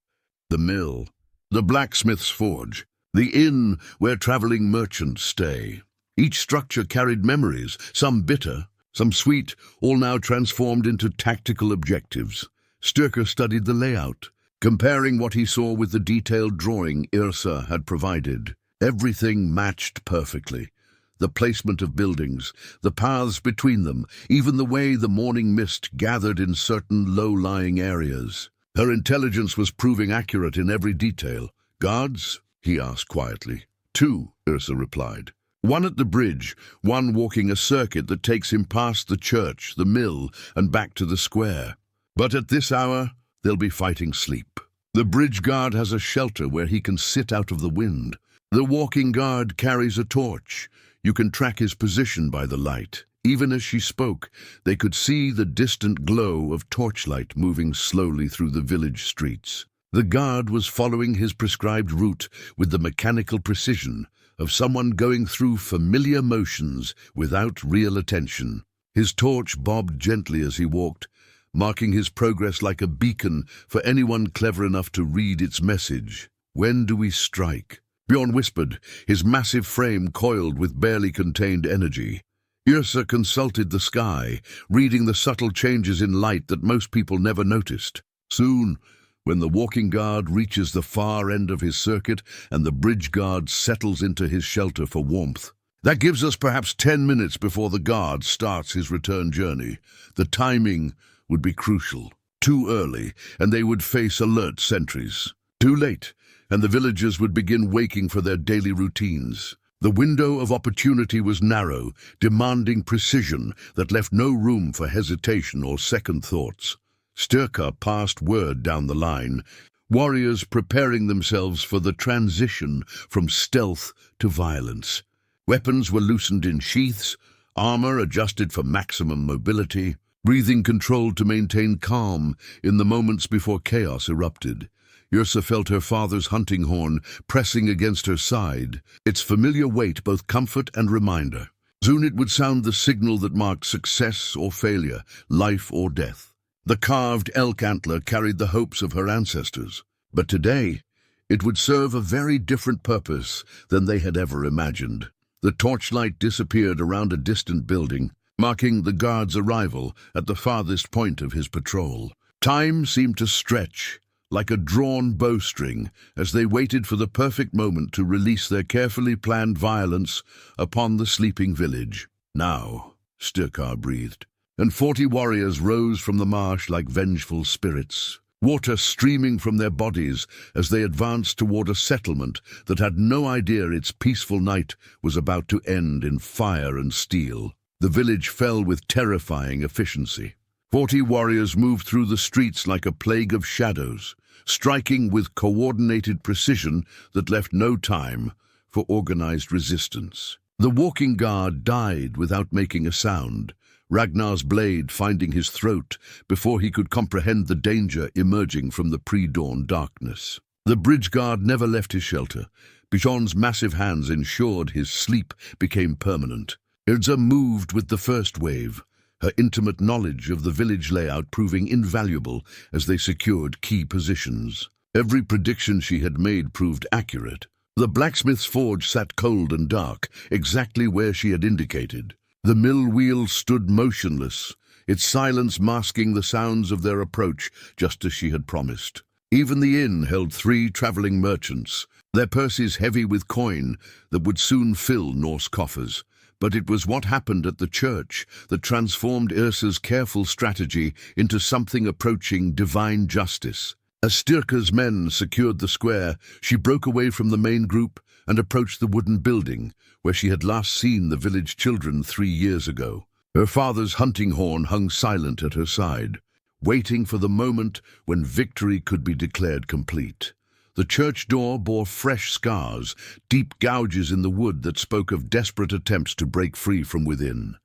"The mill, the blacksmith's forge, the inn where traveling merchants stay." Each structure carried memories, some bitter, some sweet, all now transformed into tactical objectives. Styrkar studied the layout, comparing what he saw with the detailed drawing Yrsa had provided. Everything matched perfectly. The placement of buildings, the paths between them, even the way the morning mist gathered in certain low-lying areas. Her intelligence was proving accurate in every detail. "Guards?" he asked quietly. "Two," Yrsa replied. "One at the bridge, one walking a circuit that takes him past the church, the mill, and back to the square. But at this hour, they'll be fighting sleep. The bridge guard has a shelter where he can sit out of the wind. The walking guard carries a torch. You can track his position by the light." Even as she spoke, they could see the distant glow of torchlight moving slowly through the village streets. The guard was following his prescribed route with the mechanical precision of someone going through familiar motions without real attention. His torch bobbed gently as he walked, marking his progress like a beacon for anyone clever enough to read its message. "When do we strike?" Bjorn whispered, his massive frame coiled with barely contained energy. Yrsa consulted the sky, reading the subtle changes in light that most people never noticed. "Soon, when the walking guard reaches the far end of his circuit and the bridge guard settles into his shelter for warmth. That gives us perhaps 10 minutes before the guard starts his return journey. The timing would be crucial. Too early, and they would face alert sentries. Too late, and the villagers would begin waking for their daily routines. The window of opportunity was narrow, demanding precision that left no room for hesitation or second thoughts. Styrkar passed word down the line, warriors preparing themselves for the transition from stealth to violence. Weapons were loosened in sheaths, armor adjusted for maximum mobility, breathing controlled to maintain calm in the moments before chaos erupted. Yrsa felt her father's hunting horn pressing against her side, its familiar weight both comfort and reminder. Soon it would sound the signal that marked success or failure, life or death. The carved elk antler carried the hopes of her ancestors, but today it would serve a very different purpose than they had ever imagined. The torchlight disappeared around a distant building, marking the guard's arrival at the farthest point of his patrol. Time seemed to stretch, like a drawn bowstring, as they waited for the perfect moment to release their carefully planned violence upon the sleeping village. "Now," Styrkar breathed, and 40 warriors rose from the marsh like vengeful spirits, water streaming from their bodies as they advanced toward a settlement that had no idea its peaceful night was about to end in fire and steel. The village fell with terrifying efficiency. 40 warriors moved through the streets like a plague of shadows, striking with coordinated precision that left no time for organized resistance. The walking guard died without making a sound, Ragnar's blade finding his throat before he could comprehend the danger emerging from the pre-dawn darkness. The bridge guard never left his shelter. Bjorn's massive hands ensured his sleep became permanent. Yrsa moved with the first wave, her intimate knowledge of the village layout proving invaluable as they secured key positions. Every prediction she had made proved accurate. The blacksmith's forge sat cold and dark, exactly where she had indicated. The mill wheel stood motionless, its silence masking the sounds of their approach, just as she had promised. Even the inn held 3 traveling merchants, their purses heavy with coin that would soon fill Norse coffers. But it was what happened at the church that transformed Yrsa's careful strategy into something approaching divine justice. As Styrkar's men secured the square, she broke away from the main group and approached the wooden building where she had last seen the village children 3 years ago. Her father's hunting horn hung silent at her side, waiting for the moment when victory could be declared complete. The church door bore fresh scars, deep gouges in the wood that spoke of desperate attempts to break free from within.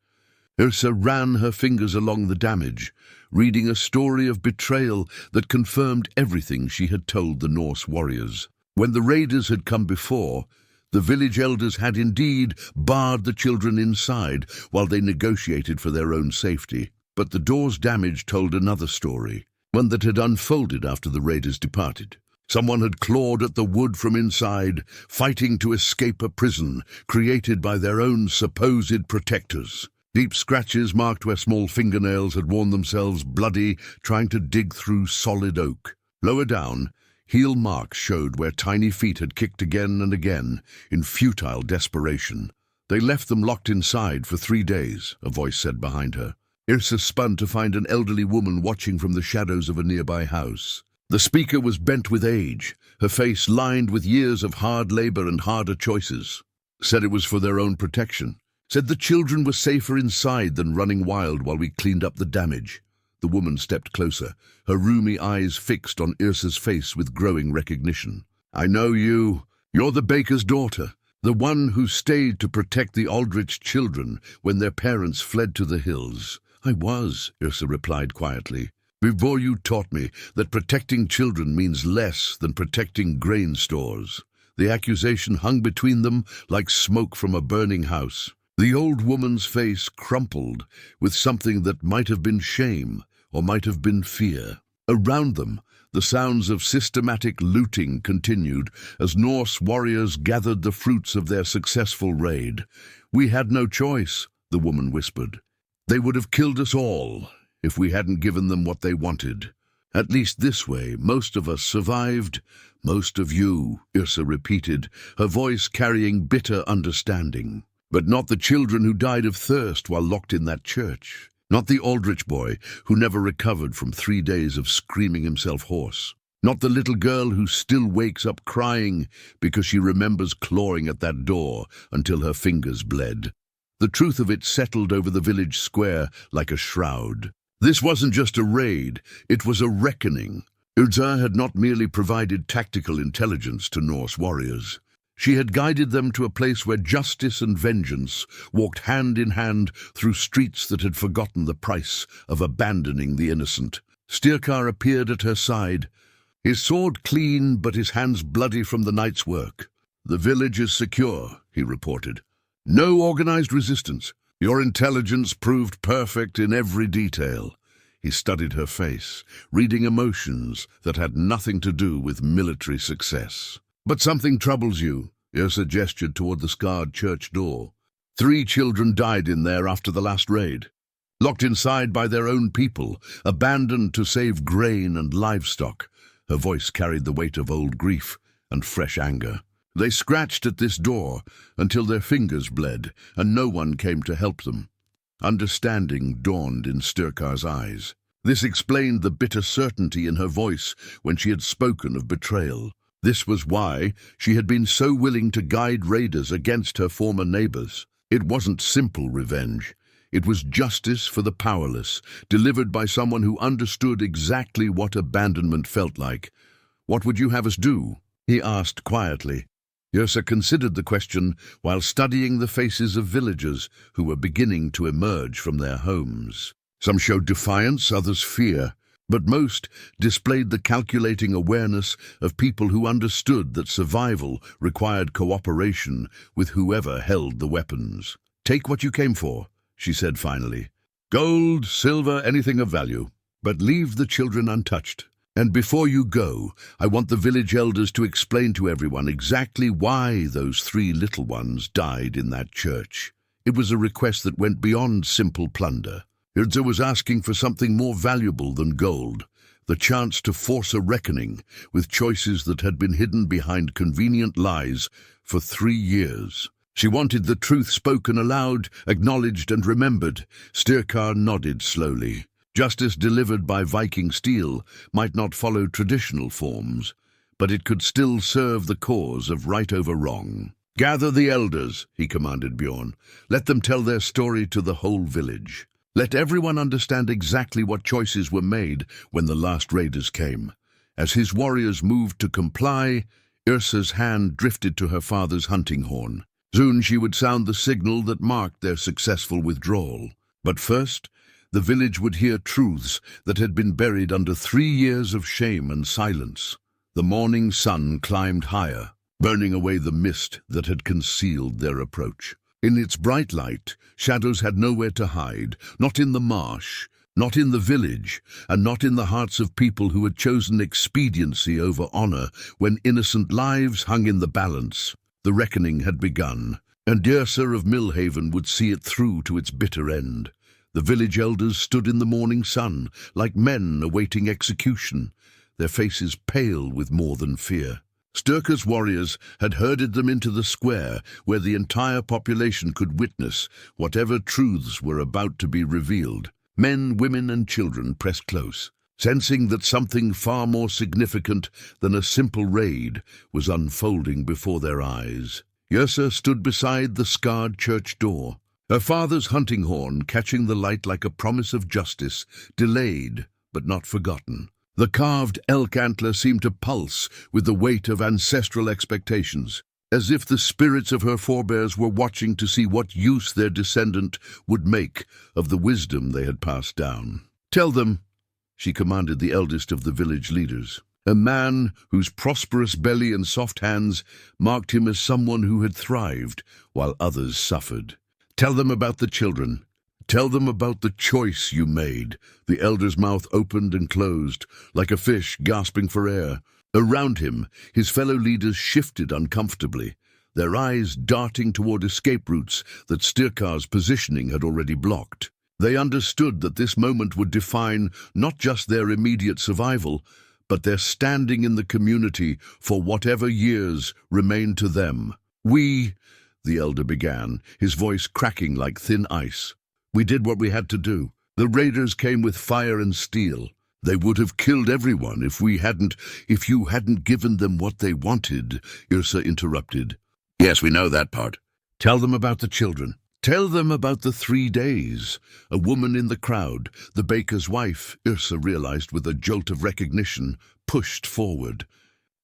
Yrsa ran her fingers along the damage, reading a story of betrayal that confirmed everything she had told the Norse warriors. When the raiders had come before, The village elders had indeed barred the children inside while they negotiated for their own safety. But the door's damage told another story, one that had unfolded after the raiders departed. Someone had clawed at the wood from inside, fighting to escape a prison created by their own supposed protectors. Deep scratches marked where small fingernails had worn themselves bloody, trying to dig through solid oak. Lower down, heel marks showed where tiny feet had kicked again and again in futile desperation. They left them locked inside for 3 days, a voice said behind her. Yrsa spun to find an elderly woman watching from the shadows of a nearby house. The speaker was bent with age, her face lined with years of hard labor and harder choices. Said it was for their own protection. Said the children were safer inside than running wild while we cleaned up the damage. The woman stepped closer, her rheumy eyes fixed on Yrsa's face with growing recognition. I know you. You're the baker's daughter, the one who stayed to protect the Aldrich children when their parents fled to the hills. I was, Yrsa replied quietly. Before you taught me that protecting children means less than protecting grain stores. The accusation hung between them like smoke from a burning house. The old woman's face crumpled with something that might have been shame or might have been fear. Around them, the sounds of systematic looting continued as Norse warriors gathered the fruits of their successful raid. We had no choice, the woman whispered. They would have killed us all if we hadn't given them what they wanted. At least this way, most of us survived. Most of you, Yrsa repeated, her voice carrying bitter understanding. But not the children who died of thirst while locked in that church. Not the Aldrich boy who never recovered from 3 days of screaming himself hoarse. Not the little girl who still wakes up crying because she remembers clawing at that door until her fingers bled. The truth of it settled over the village square like a shroud. This wasn't just a raid, it was a reckoning. Yrsa had not merely provided tactical intelligence to Norse warriors. She had guided them to a place where justice and vengeance walked hand in hand through streets that had forgotten the price of abandoning the innocent. Styrkar appeared at her side, his sword clean but his hands bloody from the night's work. The village is secure, he reported. No organized resistance. Your intelligence proved perfect in every detail. He studied her face, reading emotions that had nothing to do with military success. But something troubles you, Yrsa gestured toward the scarred church door. 3 children died in there after the last raid. Locked inside by their own people, abandoned to save grain and livestock. Her voice carried the weight of old grief and fresh anger. They scratched at this door until their fingers bled, and no one came to help them. Understanding dawned in Styrkar's eyes. This explained the bitter certainty in her voice when she had spoken of betrayal. This was why she had been so willing to guide raiders against her former neighbors. It wasn't simple revenge. It was justice for the powerless, delivered by someone who understood exactly what abandonment felt like. What would you have us do? He asked quietly. Yrsa considered the question while studying the faces of villagers who were beginning to emerge from their homes. Some showed defiance, others fear, but most displayed the calculating awareness of people who understood that survival required cooperation with whoever held the weapons. Take what you came for, she said finally. Gold, silver, anything of value. But leave the children untouched. And before you go, I want the village elders to explain to everyone exactly why those 3 little ones died in that church. It was a request that went beyond simple plunder. Yrsa was asking for something more valuable than gold, the chance to force a reckoning with choices that had been hidden behind convenient lies for 3 years. She wanted the truth spoken aloud, acknowledged and remembered. Styrkar nodded slowly. Justice delivered by Viking steel might not follow traditional forms, but it could still serve the cause of right over wrong. Gather the elders, he commanded Bjorn. Let them tell their story to the whole village. Let everyone understand exactly what choices were made when the last raiders came. As his warriors moved to comply, Yrsa's hand drifted to her father's hunting horn. Soon she would sound the signal that marked their successful withdrawal. But first, the village would hear truths that had been buried under 3 years of shame and silence. The morning sun climbed higher. burning away the mist that had concealed their approach. In its bright light, shadows had nowhere to hide, not in the marsh, not in the village, and not in the hearts of people who had chosen expediency over honor when innocent lives hung in the balance. The reckoning had begun, and Yrsa of Millhaven would see it through to its bitter end. The village elders stood in the morning sun, like men awaiting execution, their faces pale with more than fear. Styrkar's warriors had herded them into the square, where the entire population could witness whatever truths were about to be revealed. Men, women, and children pressed close, sensing that something far more significant than a simple raid was unfolding before their eyes. Yrsa stood beside the scarred church door, her father's hunting horn catching the light like a promise of justice, delayed but not forgotten. The carved elk antler seemed to pulse with the weight of ancestral expectations, as if the spirits of her forebears were watching to see what use their descendant would make of the wisdom they had passed down. "Tell them," she commanded the eldest of the village leaders, a man whose prosperous belly and soft hands marked him as someone who had thrived while others suffered. "Tell them about the children. Tell them about the choice you made." The elder's mouth opened and closed, like a fish gasping for air. Around him, his fellow leaders shifted uncomfortably, their eyes darting toward escape routes that Styrkar's positioning had already blocked. They understood that this moment would define not just their immediate survival, but their standing in the community for whatever years remained to them. "We," the elder began, his voice cracking like thin ice, "we did what we had to do. The raiders came with fire and steel. They would have killed everyone if you hadn't given them what they wanted," Yrsa interrupted. "Yes, we know that part. Tell them about the children. Tell them about the 3 days. A woman in the crowd, the baker's wife, Yrsa realized with a jolt of recognition, pushed forward.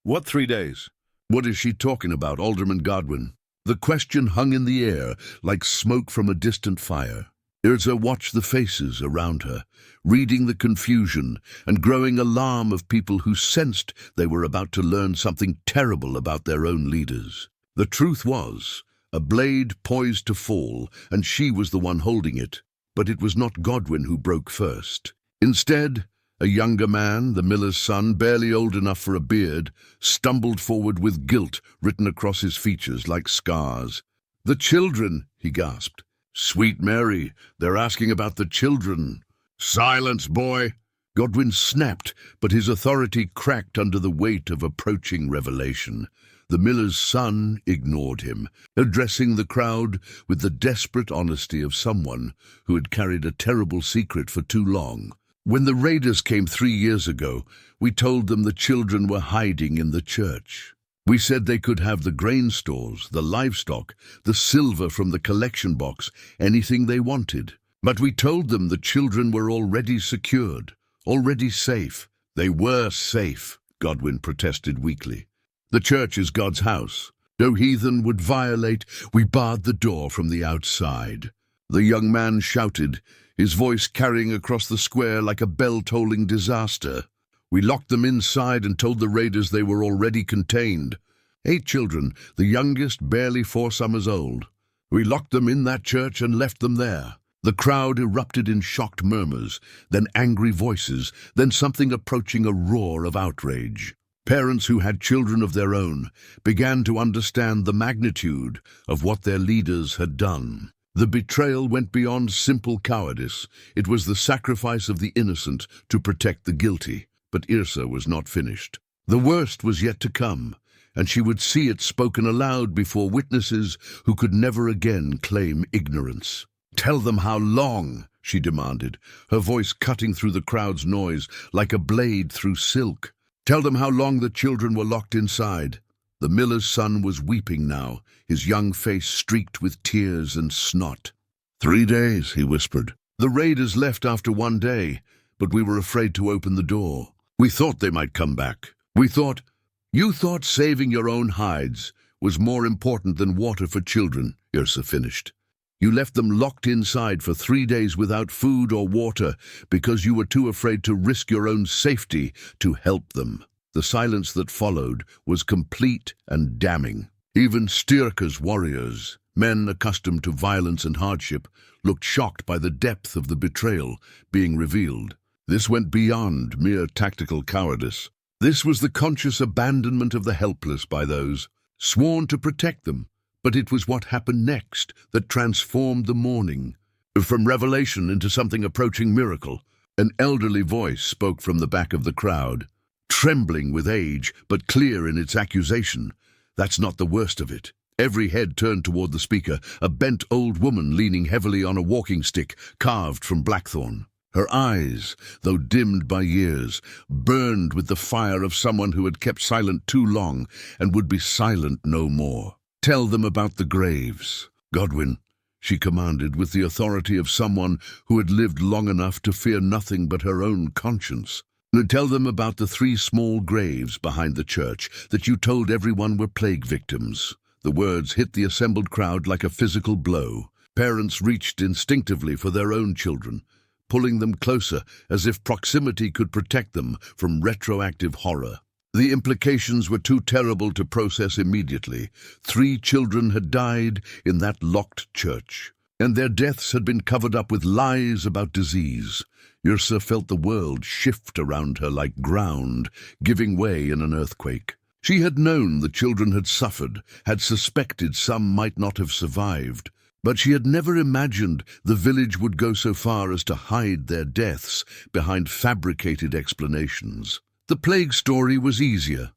"What 3 days? What is she talking about, Alderman Godwin?" The question hung in the air like smoke from a distant fire. Yrsa watched the faces around her, reading the confusion and growing alarm of people who sensed they were about to learn something terrible about their own leaders. The truth was, a blade poised to fall, and she was the one holding it. But it was not Godwin who broke first. Instead, a younger man, the miller's son, barely old enough for a beard, stumbled forward with guilt written across his features like scars. "The children," he gasped. "Sweet Mary, they're asking about the children." "Silence, boy!" Godwin snapped, but his authority cracked under the weight of approaching revelation. The miller's son ignored him, addressing the crowd with the desperate honesty of someone who had carried a terrible secret for too long. "When the raiders came 3 years ago, we told them the children were hiding in the church. We said they could have the grain stores, the livestock, the silver from the collection box, anything they wanted. But we told them the children were already secured, already safe." "They were safe," Godwin protested weakly. "The church is God's house. No heathen would violate. We barred the door from the outside." The young man shouted, his voice carrying across the square like a bell-tolling disaster. "We locked them inside and told the raiders they were already contained. 8 children, the youngest barely 4 summers old. We locked them in that church and left them there." The crowd erupted in shocked murmurs, then angry voices, then something approaching a roar of outrage. Parents who had children of their own began to understand the magnitude of what their leaders had done. The betrayal went beyond simple cowardice. It was the sacrifice of the innocent to protect the guilty. But Yrsa was not finished. The worst was yet to come, and she would see it spoken aloud before witnesses who could never again claim ignorance. "Tell them how long," she demanded, her voice cutting through the crowd's noise like a blade through silk. "Tell them how long the children were locked inside." The miller's son was weeping now, his young face streaked with tears and snot. 3 days, he whispered. "The raiders left after 1 day, but we were afraid to open the door. We thought they might come back. You thought saving your own hides was more important than water for children," Yrsa finished. "You left them locked inside for 3 days without food or water because you were too afraid to risk your own safety to help them." The silence that followed was complete and damning. Even Styrkar's warriors, men accustomed to violence and hardship, looked shocked by the depth of the betrayal being revealed. This went beyond mere tactical cowardice. This was the conscious abandonment of the helpless by those sworn to protect them. But it was what happened next that transformed the mourning. From revelation into something approaching miracle, an elderly voice spoke from the back of the crowd, trembling with age but clear in its accusation. That's not the worst of it. Every head turned toward the speaker, a bent old woman leaning heavily on a walking stick carved from blackthorn. Her eyes, though dimmed by years, burned with the fire of someone who had kept silent too long and would be silent no more. "Tell them about the graves, Godwin," she commanded with the authority of someone who had lived long enough to fear nothing but her own conscience. "Tell them about the 3 small graves behind the church that you told everyone were plague victims." The words hit the assembled crowd like a physical blow. Parents reached instinctively for their own children, pulling them closer as if proximity could protect them from retroactive horror. The implications were too terrible to process immediately. 3 children had died in that locked church, and their deaths had been covered up with lies about disease. Yrsa felt the world shift around her like ground, giving way in an earthquake. She had known the children had suffered, had suspected some might not have survived, but she had never imagined the village would go so far as to hide their deaths behind fabricated explanations. "The plague story was easier,"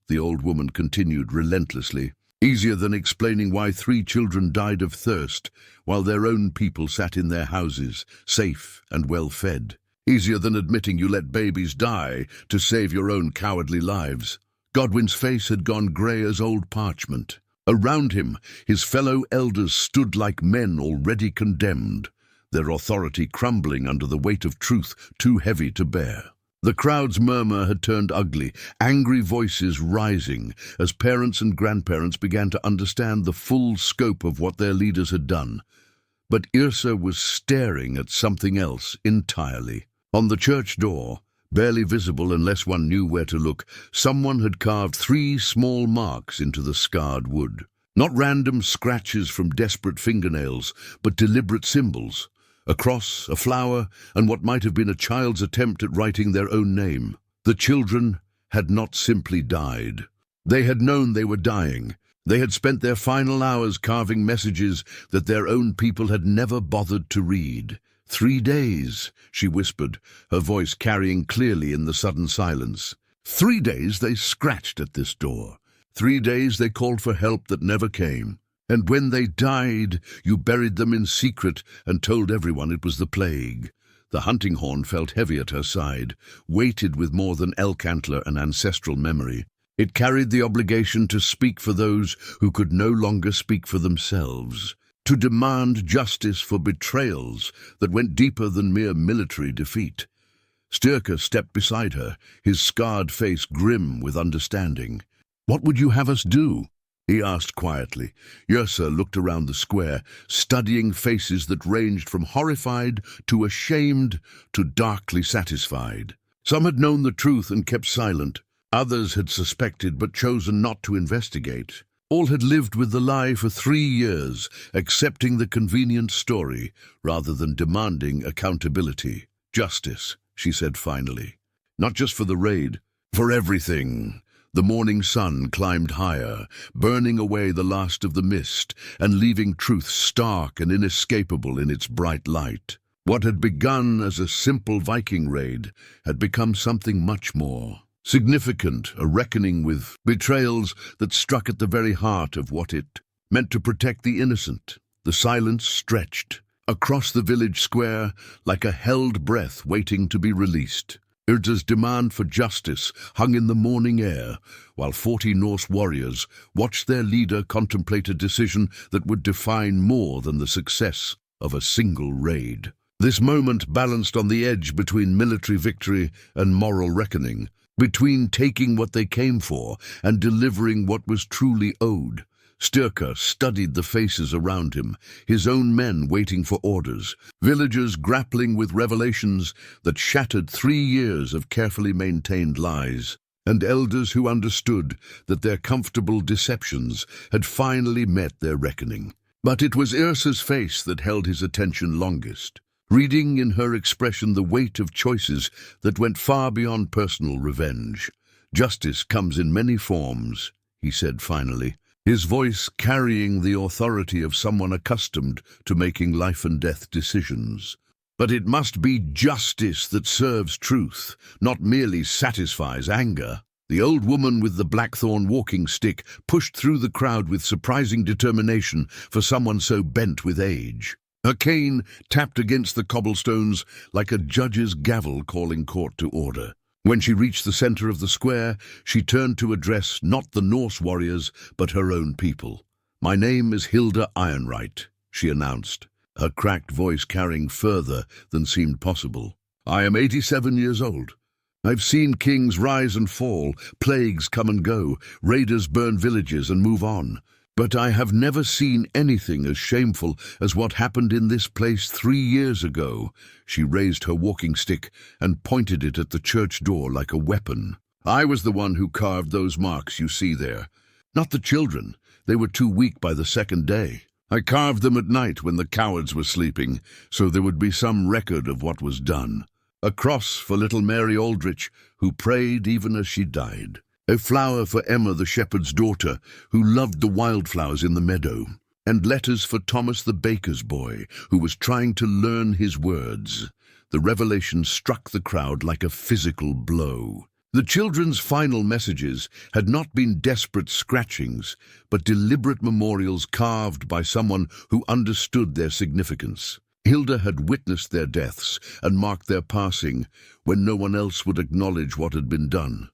the old woman continued relentlessly. "Easier than explaining why 3 children died of thirst while their own people sat in their houses, safe and well-fed. Easier than admitting you let babies die to save your own cowardly lives." Godwin's face had gone grey as old parchment. Around him, his fellow elders stood like men already condemned, their authority crumbling under the weight of truth too heavy to bear. The crowd's murmur had turned ugly, angry voices rising as parents and grandparents began to understand the full scope of what their leaders had done. But Yrsa was staring at something else entirely. On the church door, barely visible unless one knew where to look, someone had carved 3 small marks into the scarred wood. Not random scratches from desperate fingernails, but deliberate symbols. A cross, a flower, and what might have been a child's attempt at writing their own name. The children had not simply died. They had known they were dying. They had spent their final hours carving messages that their own people had never bothered to read. 3 days, she whispered, her voice carrying clearly in the sudden silence. 3 days they scratched at this door. 3 days they called for help that never came. And when they died, you buried them in secret and told everyone it was the plague. The hunting horn felt heavy at her side, weighted with more than elk antler and ancestral memory. It carried the obligation to speak for those who could no longer speak for themselves, to demand justice for betrayals that went deeper than mere military defeat. Styrkar stepped beside her, his scarred face grim with understanding. "What would you have us do?" he asked quietly. Yrsa looked around the square, studying faces that ranged from horrified to ashamed to darkly satisfied. Some had known the truth and kept silent. Others had suspected but chosen not to investigate. All had lived with the lie for 3 years, accepting the convenient story rather than demanding accountability. "Justice," she said finally. "Not just for the raid, for everything." The morning sun climbed higher, burning away the last of the mist and leaving truth stark and inescapable in its bright light. What had begun as a simple Viking raid had become something much more significant, a reckoning with betrayals that struck at the very heart of what it meant to protect the innocent. The silence stretched across the village square like a held breath waiting to be released. Yrsa's demand for justice hung in the morning air, while 40 Norse warriors watched their leader contemplate a decision that would define more than the success of a single raid. This moment balanced on the edge between military victory and moral reckoning, between taking what they came for and delivering what was truly owed. Styrkar studied the faces around him, his own men waiting for orders, villagers grappling with revelations that shattered 3 years of carefully maintained lies. and elders who understood that their comfortable deceptions had finally met their reckoning. But it was Yrsa's face that held his attention longest, reading in her expression the weight of choices that went far beyond personal revenge. "Justice comes in many forms," he said finally, his voice carrying the authority of someone accustomed to making life-and-death decisions. "But it must be justice that serves truth, not merely satisfies anger." The old woman with the blackthorn walking stick pushed through the crowd with surprising determination for someone so bent with age. Her cane tapped against the cobblestones like a judge's gavel calling court to order. When she reached the center of the square, she turned to address not the Norse warriors, but her own people. "My name is Hilda Ironright," she announced, her cracked voice carrying further than seemed possible. "I am 87 years old. I've seen kings rise and fall, plagues come and go, raiders burn villages and move on. But I have never seen anything as shameful as what happened in this place 3 years ago." She raised her walking stick and pointed it at the church door like a weapon. "I was the one who carved those marks you see there. Not the children. They were too weak by the second day. I carved them at night when the cowards were sleeping, so there would be some record of what was done. A cross for little Mary Aldrich, who prayed even as she died. A flower for Emma, the shepherd's daughter, who loved the wildflowers in the meadow. And letters for Thomas the baker's boy, who was trying to learn his words." The revelation struck the crowd like a physical blow. The children's final messages had not been desperate scratchings, but deliberate memorials carved by someone who understood their significance. Hilda had witnessed their deaths and marked their passing when no one else would acknowledge what had been done.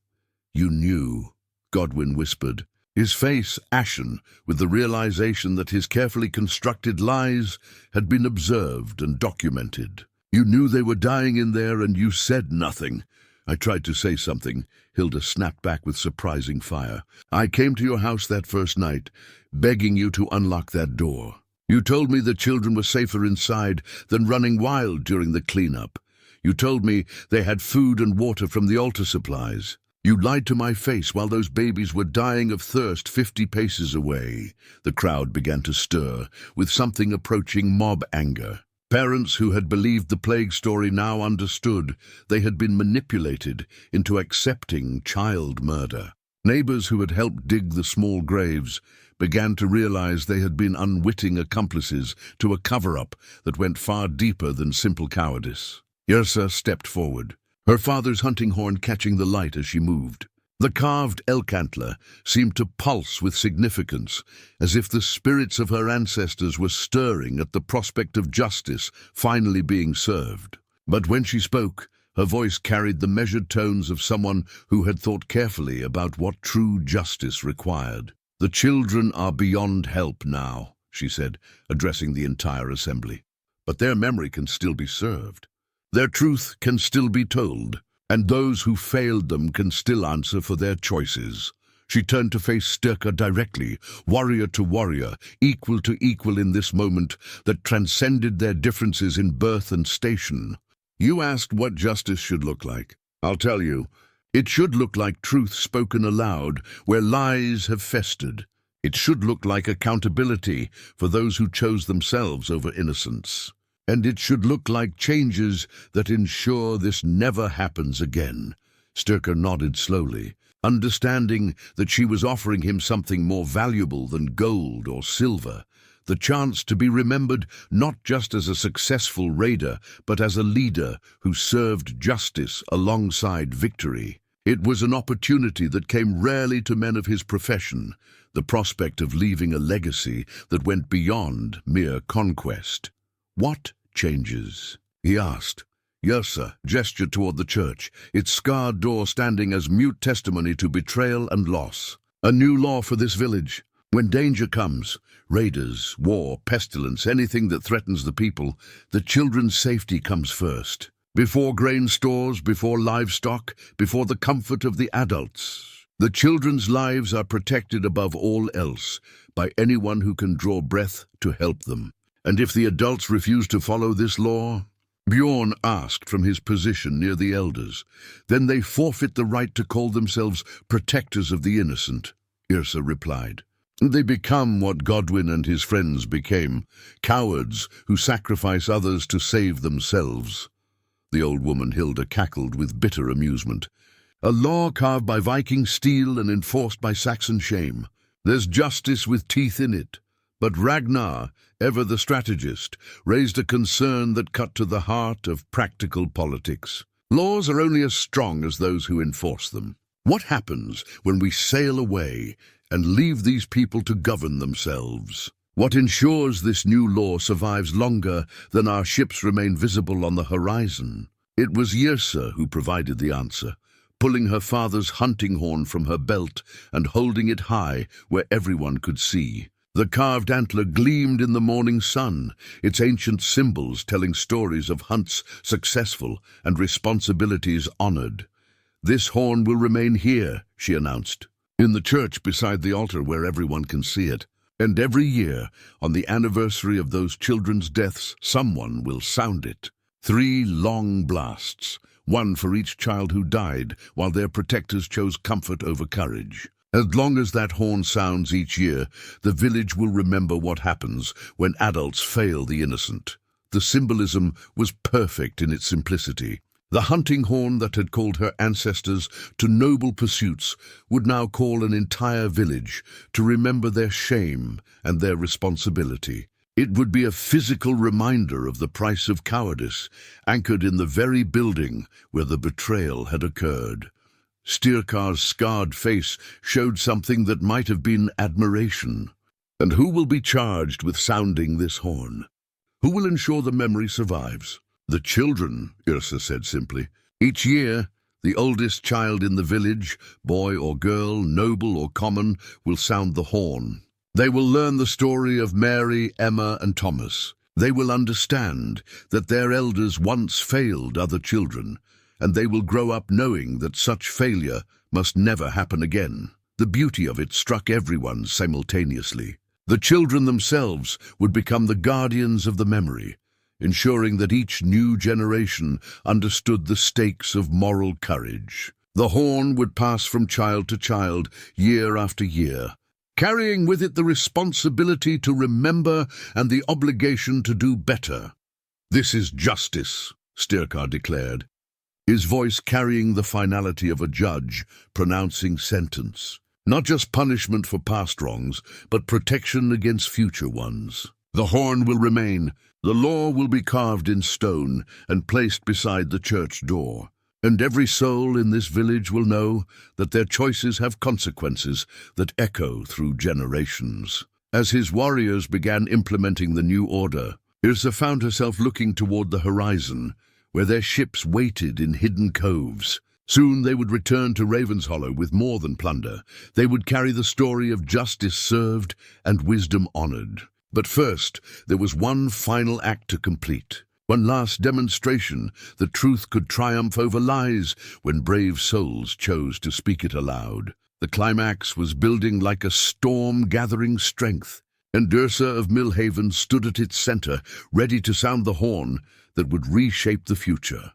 "You knew," Godwin whispered, his face ashen with the realization that his carefully constructed lies had been observed and documented. "You knew they were dying in there and you said nothing." "I tried to say something," Hilda snapped back with surprising fire. "I came to your house that first night, begging you to unlock that door. You told me the children were safer inside than running wild during the cleanup. You told me they had food and water from the altar supplies. You lied to my face while those babies were dying of thirst 50 paces away." The crowd began to stir, with something approaching mob anger. Parents who had believed the plague story now understood they had been manipulated into accepting child murder. Neighbors who had helped dig the small graves began to realize they had been unwitting accomplices to a cover-up that went far deeper than simple cowardice. Yrsa stepped forward, her father's hunting horn catching the light as she moved. The carved elk antler seemed to pulse with significance, as if the spirits of her ancestors were stirring at the prospect of justice finally being served. But when she spoke, her voice carried the measured tones of someone who had thought carefully about what true justice required. "The children are beyond help now," she said, addressing the entire assembly. "But their memory can still be served. Their truth can still be told, and those who failed them can still answer for their choices." She turned to face Styrkar directly, warrior to warrior, equal to equal in this moment that transcended their differences in birth and station. "You asked what justice should look like. I'll tell you. It should look like truth spoken aloud where lies have festered. It should look like accountability for those who chose themselves over innocence. And it should look like changes that ensure this never happens again." Styrkar nodded slowly, understanding that she was offering him something more valuable than gold or silver, the chance to be remembered not just as a successful raider, but as a leader who served justice alongside victory. It was an opportunity that came rarely to men of his profession, the prospect of leaving a legacy that went beyond mere conquest. "What changes?" he asked. Yrsa gestured toward the church, its scarred door standing as mute testimony to betrayal and loss. "A new law for this village. When danger comes, raiders, war, pestilence, anything that threatens the people, the children's safety comes first. Before grain stores, before livestock, before the comfort of the adults. The children's lives are protected above all else by anyone who can draw breath to help them. And if the adults refuse to follow this law, Bjorn asked from his position near the elders. Then they forfeit the right to call themselves protectors of the innocent, Yrsa replied. They become what Godwyn and his friends became, cowards who sacrifice others to save themselves. The old woman Hilda cackled with bitter amusement. A law carved by Viking steel and enforced by Saxon shame. There's justice with teeth in it. But Ragnar, ever the strategist, raised a concern that cut to the heart of practical politics. Laws are only as strong as those who enforce them. What happens when we sail away and leave these people to govern themselves? What ensures this new law survives longer than our ships remain visible on the horizon? It was Yrsa who provided the answer, pulling her father's hunting horn from her belt and holding it high where everyone could see. The carved antler gleamed in the morning sun, its ancient symbols telling stories of hunts successful and responsibilities honored. "This horn will remain here," she announced, "in the church beside the altar where everyone can see it. And every year, on the anniversary of those children's deaths, someone will sound it. 3 long blasts, one for each child who died, while their protectors chose comfort over courage. As long as that horn sounds each year, the village will remember what happens when adults fail the innocent." The symbolism was perfect in its simplicity. The hunting horn that had called her ancestors to noble pursuits would now call an entire village to remember their shame and their responsibility. It would be a physical reminder of the price of cowardice, anchored in the very building where the betrayal had occurred. Styrkar's scarred face showed something that might have been admiration. And who will be charged with sounding this horn? Who will ensure the memory survives? "The children," Yrsa said simply. "Each year, the oldest child in the village, boy or girl, noble or common, will sound the horn. They will learn the story of Mary, Emma, and Thomas. They will understand that their elders once failed other children, and they will grow up knowing that such failure must never happen again." The beauty of it struck everyone simultaneously. The children themselves would become the guardians of the memory, ensuring that each new generation understood the stakes of moral courage. The horn would pass from child to child, year after year, carrying with it the responsibility to remember and the obligation to do better. "This is justice," Styrkar declared, his voice carrying the finality of a judge pronouncing sentence. Not just punishment for past wrongs, but protection against future ones. The horn will remain. The law will be carved in stone and placed beside the church door. And every soul in this village will know that their choices have consequences that echo through generations. As his warriors began implementing the new order, Yrsa found herself looking toward the horizon, where their ships waited in hidden coves. Soon they would return to Ravenshollow with more than plunder. They would carry the story of justice served and wisdom honored. But first, there was one final act to complete. One last demonstration that truth could triumph over lies when brave souls chose to speak it aloud. The climax was building like a storm gathering strength, and Yrsa of Millhaven stood at its center, ready to sound the horn that would reshape the future.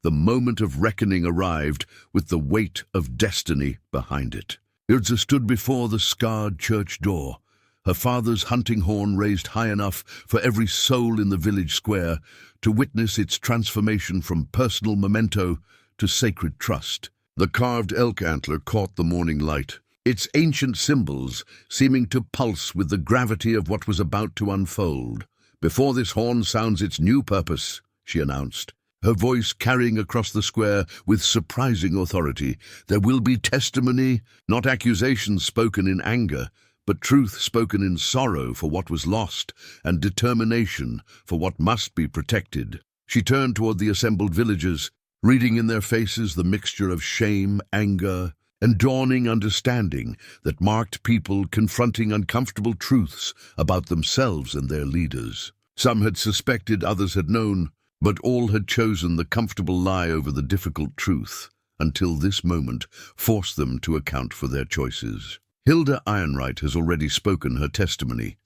The moment of reckoning arrived, with the weight of destiny behind it. Yrsa stood before the scarred church door, her father's hunting horn raised high enough for every soul in the village square to witness its transformation from personal memento to sacred trust. The carved elk antler caught the morning light, its ancient symbols seeming to pulse with the gravity of what was about to unfold. "Before this horn sounds its new purpose," she announced, her voice carrying across the square with surprising authority, "there will be testimony, not accusations spoken in anger, but truth spoken in sorrow for what was lost and determination for what must be protected." She turned toward the assembled villagers, reading in their faces the mixture of shame, anger, and dawning understanding that marked people confronting uncomfortable truths about themselves and their leaders. Some had suspected, others had known, but all had chosen the comfortable lie over the difficult truth, until this moment forced them to account for their choices. "Hilda Ironright has already spoken her testimony,"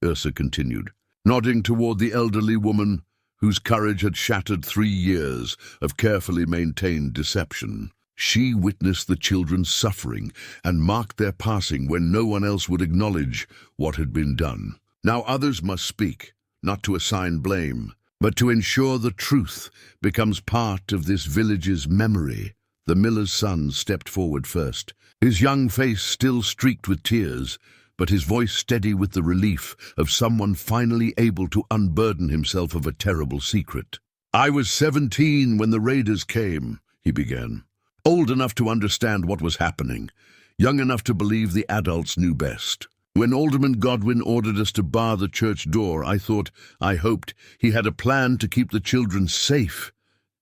Yrsa continued, nodding toward the elderly woman whose courage had shattered 3 years of carefully maintained deception. She witnessed the children's suffering and marked their passing when no one else would acknowledge what had been done. Now others must speak, not to assign blame, but to ensure the truth becomes part of this village's memory. The miller's son stepped forward first, his young face still streaked with tears, but his voice steady with the relief of someone finally able to unburden himself of a terrible secret. "I was 17 when the raiders came," he began. "Old enough to understand what was happening, young enough to believe the adults knew best. When Alderman Godwin ordered us to bar the church door, I hoped he had a plan to keep the children safe."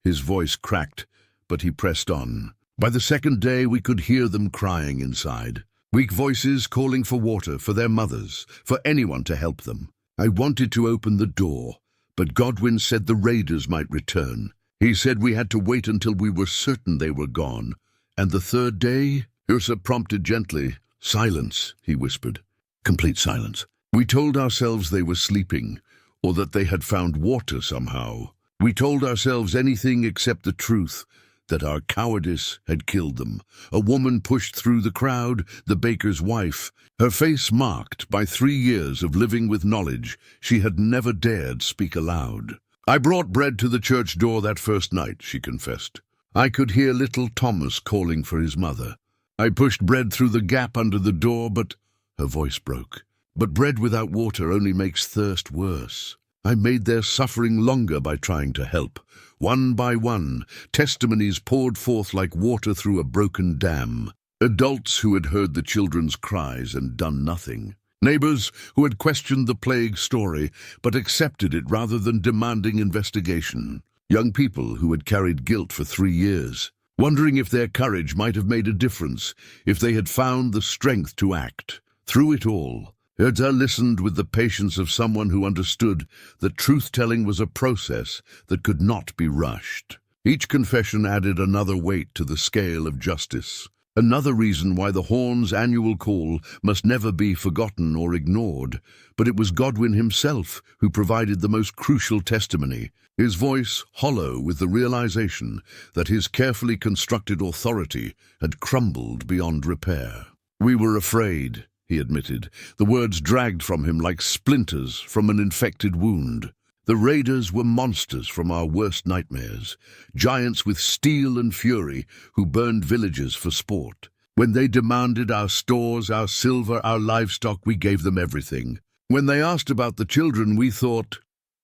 His voice cracked, but he pressed on. "By the second day we could hear them crying inside. Weak voices calling for water, for their mothers, for anyone to help them. I wanted to open the door, but Godwin said the raiders might return. He said we had to wait until we were certain they were gone. And the third day?" Yrsa prompted gently. "Silence," he whispered. "Complete silence. We told ourselves they were sleeping, or that they had found water somehow. We told ourselves anything except the truth, that our cowardice had killed them. A woman pushed through the crowd, the baker's wife, her face marked by 3 years of living with knowledge she had never dared speak aloud. I brought bread to the church door that first night," she confessed. "I could hear little Thomas calling for his mother. I pushed bread through the gap under the door, but—" her voice broke. "But bread without water only makes thirst worse. I made their suffering longer by trying to help. One by one, testimonies poured forth like water through a broken dam. Adults who had heard the children's cries and done nothing. Neighbors who had questioned the plague story but accepted it rather than demanding investigation. Young people who had carried guilt for 3 years, wondering if their courage might have made a difference, if they had found the strength to act. Through it all, Yrsa listened with the patience of someone who understood that truth-telling was a process that could not be rushed. Each confession added another weight to the scale of justice. Another reason why the Horn's annual call must never be forgotten or ignored. But it was Godwin himself who provided the most crucial testimony, his voice hollow with the realization that his carefully constructed authority had crumbled beyond repair. "We were afraid," he admitted, the words dragged from him like splinters from an infected wound. "The raiders were monsters from our worst nightmares, giants with steel and fury who burned villages for sport. When they demanded our stores, our silver, our livestock, we gave them everything. When they asked about the children, we thought—"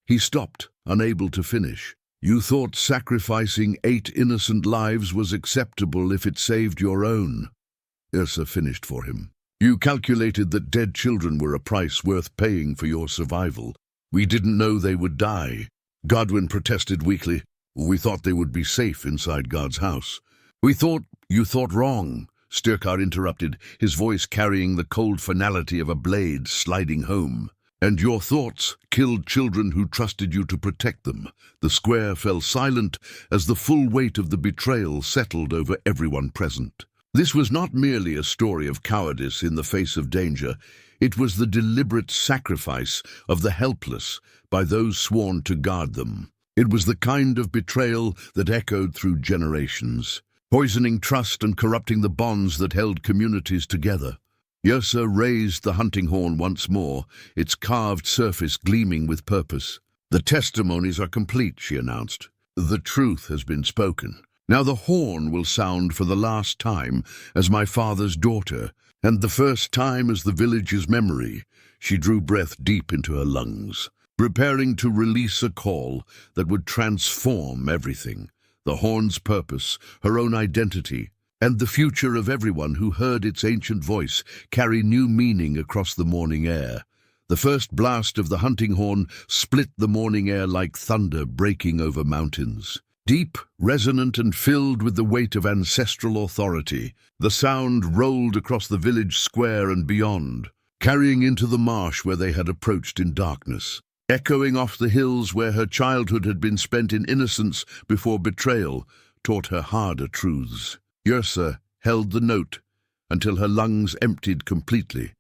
He stopped, unable to finish. "You thought sacrificing 8 innocent lives was acceptable if it saved your own." Yrsa finished for him. "You calculated that dead children were a price worth paying for your survival. We didn't know they would die." Godwin protested weakly. "We thought they would be safe inside God's house." You thought wrong," Styrkar interrupted, his voice carrying the cold finality of a blade sliding home. "And your thoughts killed children who trusted you to protect them." The square fell silent as the full weight of the betrayal settled over everyone present. This was not merely a story of cowardice in the face of danger. It was the deliberate sacrifice of the helpless by those sworn to guard them. It was the kind of betrayal that echoed through generations, poisoning trust and corrupting the bonds that held communities together. Yrsa raised the hunting horn once more, its carved surface gleaming with purpose. "The testimonies are complete," she announced. "The truth has been spoken. Now the horn will sound for the last time as my father's daughter, and the first time as the village's memory." She drew breath deep into her lungs, preparing to release a call that would transform everything. The horn's purpose, her own identity, and the future of everyone who heard its ancient voice carry new meaning across the morning air. The first blast of the hunting horn split the morning air like thunder breaking over mountains. Deep, resonant, and filled with the weight of ancestral authority, the sound rolled across the village square and beyond, carrying into the marsh where they had approached in darkness, echoing off the hills where her childhood had been spent in innocence before betrayal taught her harder truths. Yrsa held the note until her lungs emptied completely,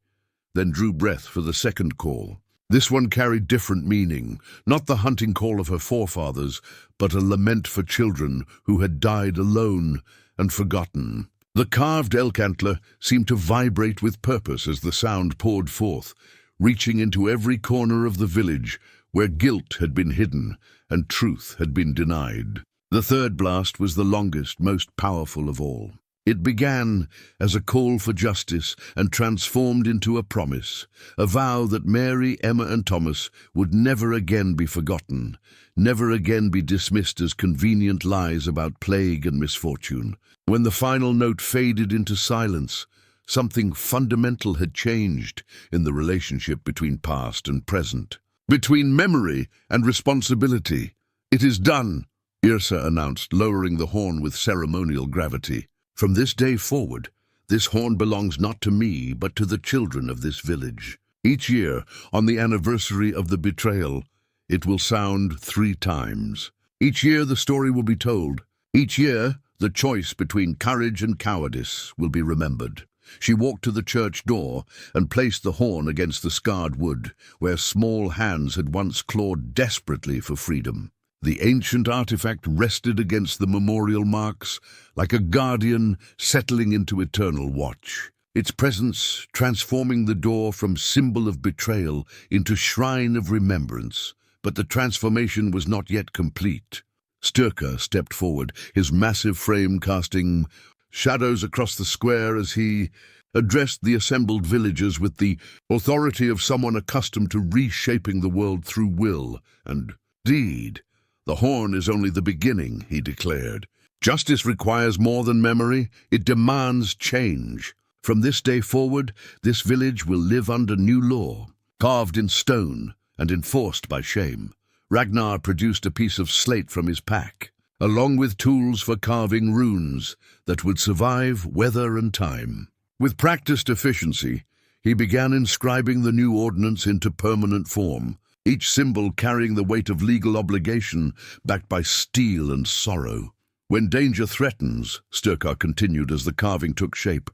then drew breath for the second call. This one carried different meaning, not the hunting call of her forefathers, but a lament for children who had died alone and forgotten. The carved elk antler seemed to vibrate with purpose as the sound poured forth, reaching into every corner of the village where guilt had been hidden and truth had been denied. The third blast was the longest, most powerful of all. It began as a call for justice and transformed into a promise, a vow that Mary, Emma, and Thomas would never again be forgotten, never again be dismissed as convenient lies about plague and misfortune. When the final note faded into silence, something fundamental had changed in the relationship between past and present, between memory and responsibility. "It is done," Yrsa announced, lowering the horn with ceremonial gravity. "From this day forward, this horn belongs not to me, but to the children of this village. Each year, on the anniversary of the betrayal, it will sound 3 times. Each year the story will be told. Each year, the choice between courage and cowardice will be remembered." She walked to the church door and placed the horn against the scarred wood, where small hands had once clawed desperately for freedom. The ancient artifact rested against the memorial marks, like a guardian settling into eternal watch, its presence transforming the door from symbol of betrayal into shrine of remembrance. But the transformation was not yet complete. Styrkar stepped forward, his massive frame casting shadows across the square as he addressed the assembled villagers with the authority of someone accustomed to reshaping the world through will and deed. "The horn is only the beginning," he declared. "Justice requires more than memory. It demands change. From this day forward, this village will live under new law, carved in stone and enforced by shame." Ragnar produced a piece of slate from his pack, along with tools for carving runes that would survive weather and time. With practiced efficiency, he began inscribing the new ordinance into permanent form, each symbol carrying the weight of legal obligation backed by steel and sorrow. "When danger threatens," Styrkar continued as the carving took shape,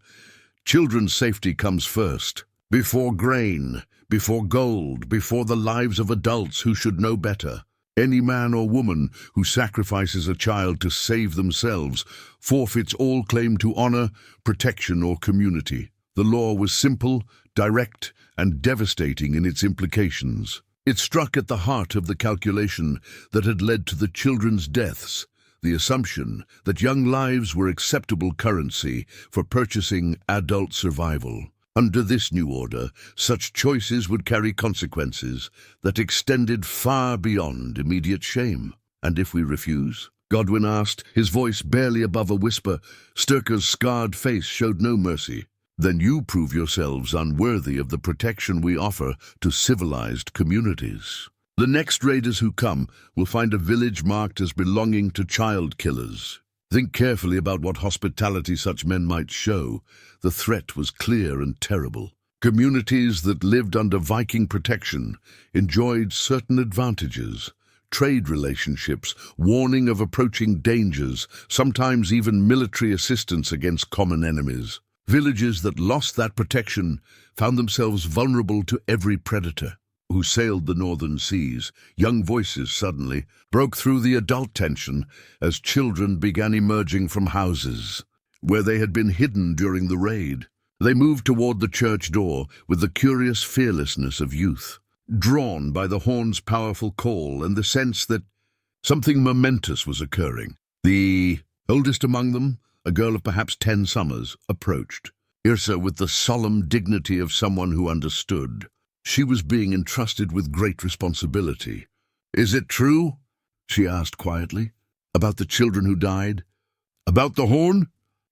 "children's safety comes first, before grain, before gold, before the lives of adults who should know better. Any man or woman who sacrifices a child to save themselves forfeits all claim to honor, protection, or community." The law was simple, direct, and devastating in its implications. It struck at the heart of the calculation that had led to the children's deaths, the assumption that young lives were acceptable currency for purchasing adult survival. Under this new order, such choices would carry consequences that extended far beyond immediate shame. "And if we refuse?" Godwin asked, his voice barely above a whisper. Styrkar's scarred face showed no mercy. "Then you prove yourselves unworthy of the protection we offer to civilized communities. The next raiders who come will find a village marked as belonging to child killers. Think carefully about what hospitality such men might show." The threat was clear and terrible. Communities that lived under Viking protection enjoyed certain advantages: trade relationships, warning of approaching dangers, sometimes even military assistance against common enemies. Villages that lost that protection found themselves vulnerable to every predator who sailed the northern seas. Young voices suddenly broke through the adult tension as children began emerging from houses where they had been hidden during the raid. They moved toward the church door with the curious fearlessness of youth, drawn by the horn's powerful call and the sense that something momentous was occurring. The oldest among them, a girl of perhaps 10 summers, approached, Yrsa with the solemn dignity of someone who understood. She was being entrusted with great responsibility. "Is it true?" she asked quietly. "About the children who died? About the horn?"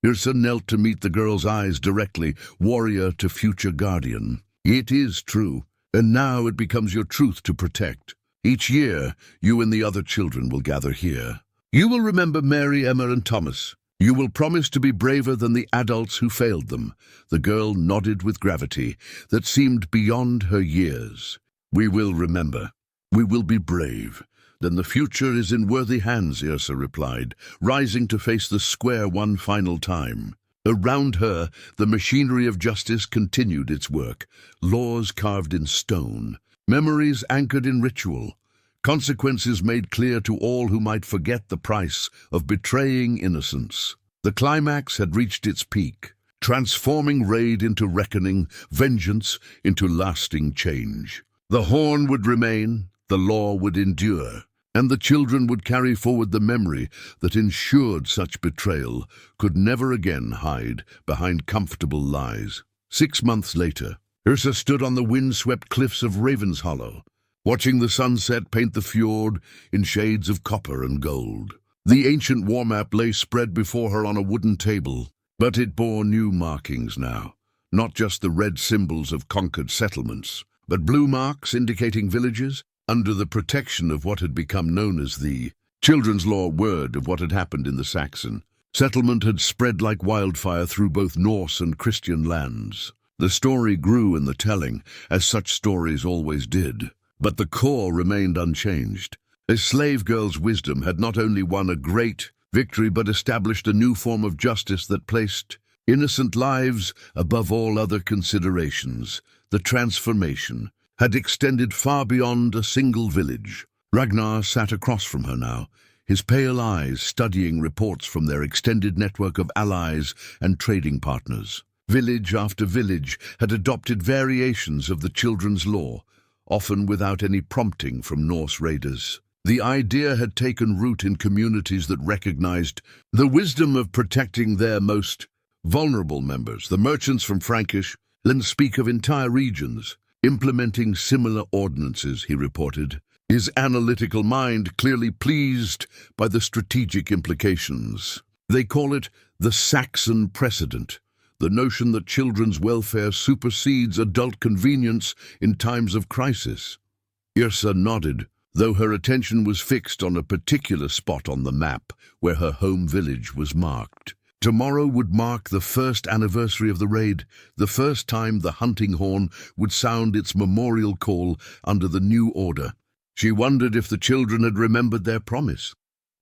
Yrsa knelt to meet the girl's eyes directly, warrior to future guardian. "It is true, and now it becomes your truth to protect. Each year, you and the other children will gather here. You will remember Mary, Emma, and Thomas. You will promise to be braver than the adults who failed them." The girl nodded with gravity that seemed beyond her years. "We will remember. We will be brave. Then the future is in worthy hands," Yrsa replied, rising to face the square one final time. Around her, the machinery of justice continued its work, laws carved in stone, Memories anchored in ritual, consequences made clear to all who might forget the price of betraying innocence. The climax had reached its peak, transforming raid into reckoning, vengeance into lasting change. The horn would remain, the law would endure, and the children would carry forward the memory that ensured such betrayal could never again hide behind comfortable lies. 6 months later, Yrsa stood on the wind-swept cliffs of Ravenshollow, watching the sunset paint the fjord in shades of copper and gold. The ancient war map lay spread before her on a wooden table, but it bore new markings now, not just the red symbols of conquered settlements, but blue marks indicating villages under the protection of what had become known as the children's law word of what had happened in the Saxon. Settlement had spread like wildfire through both Norse and Christian lands. The story grew in the telling, as such stories always did, but the core remained unchanged. A slave girl's wisdom had not only won a great victory but established a new form of justice that placed innocent lives above all other considerations. The transformation had extended far beyond a single village. Ragnar sat across from her now, his pale eyes studying reports from their extended network of allies and trading partners. Village after village had adopted variations of the children's law, often without any prompting from Norse raiders. The idea had taken root in communities that recognized the wisdom of protecting their most vulnerable members. The merchants from Frankish land speak of entire regions implementing similar ordinances, he reported, his analytical mind clearly pleased by the strategic implications. They call it the Saxon precedent, the notion that children's welfare supersedes adult convenience in times of crisis. Yrsa nodded, though her attention was fixed on a particular spot on the map where her home village was marked. Tomorrow would mark the first anniversary of the raid, the first time the hunting horn would sound its memorial call under the new order. She wondered if the children had remembered their promise,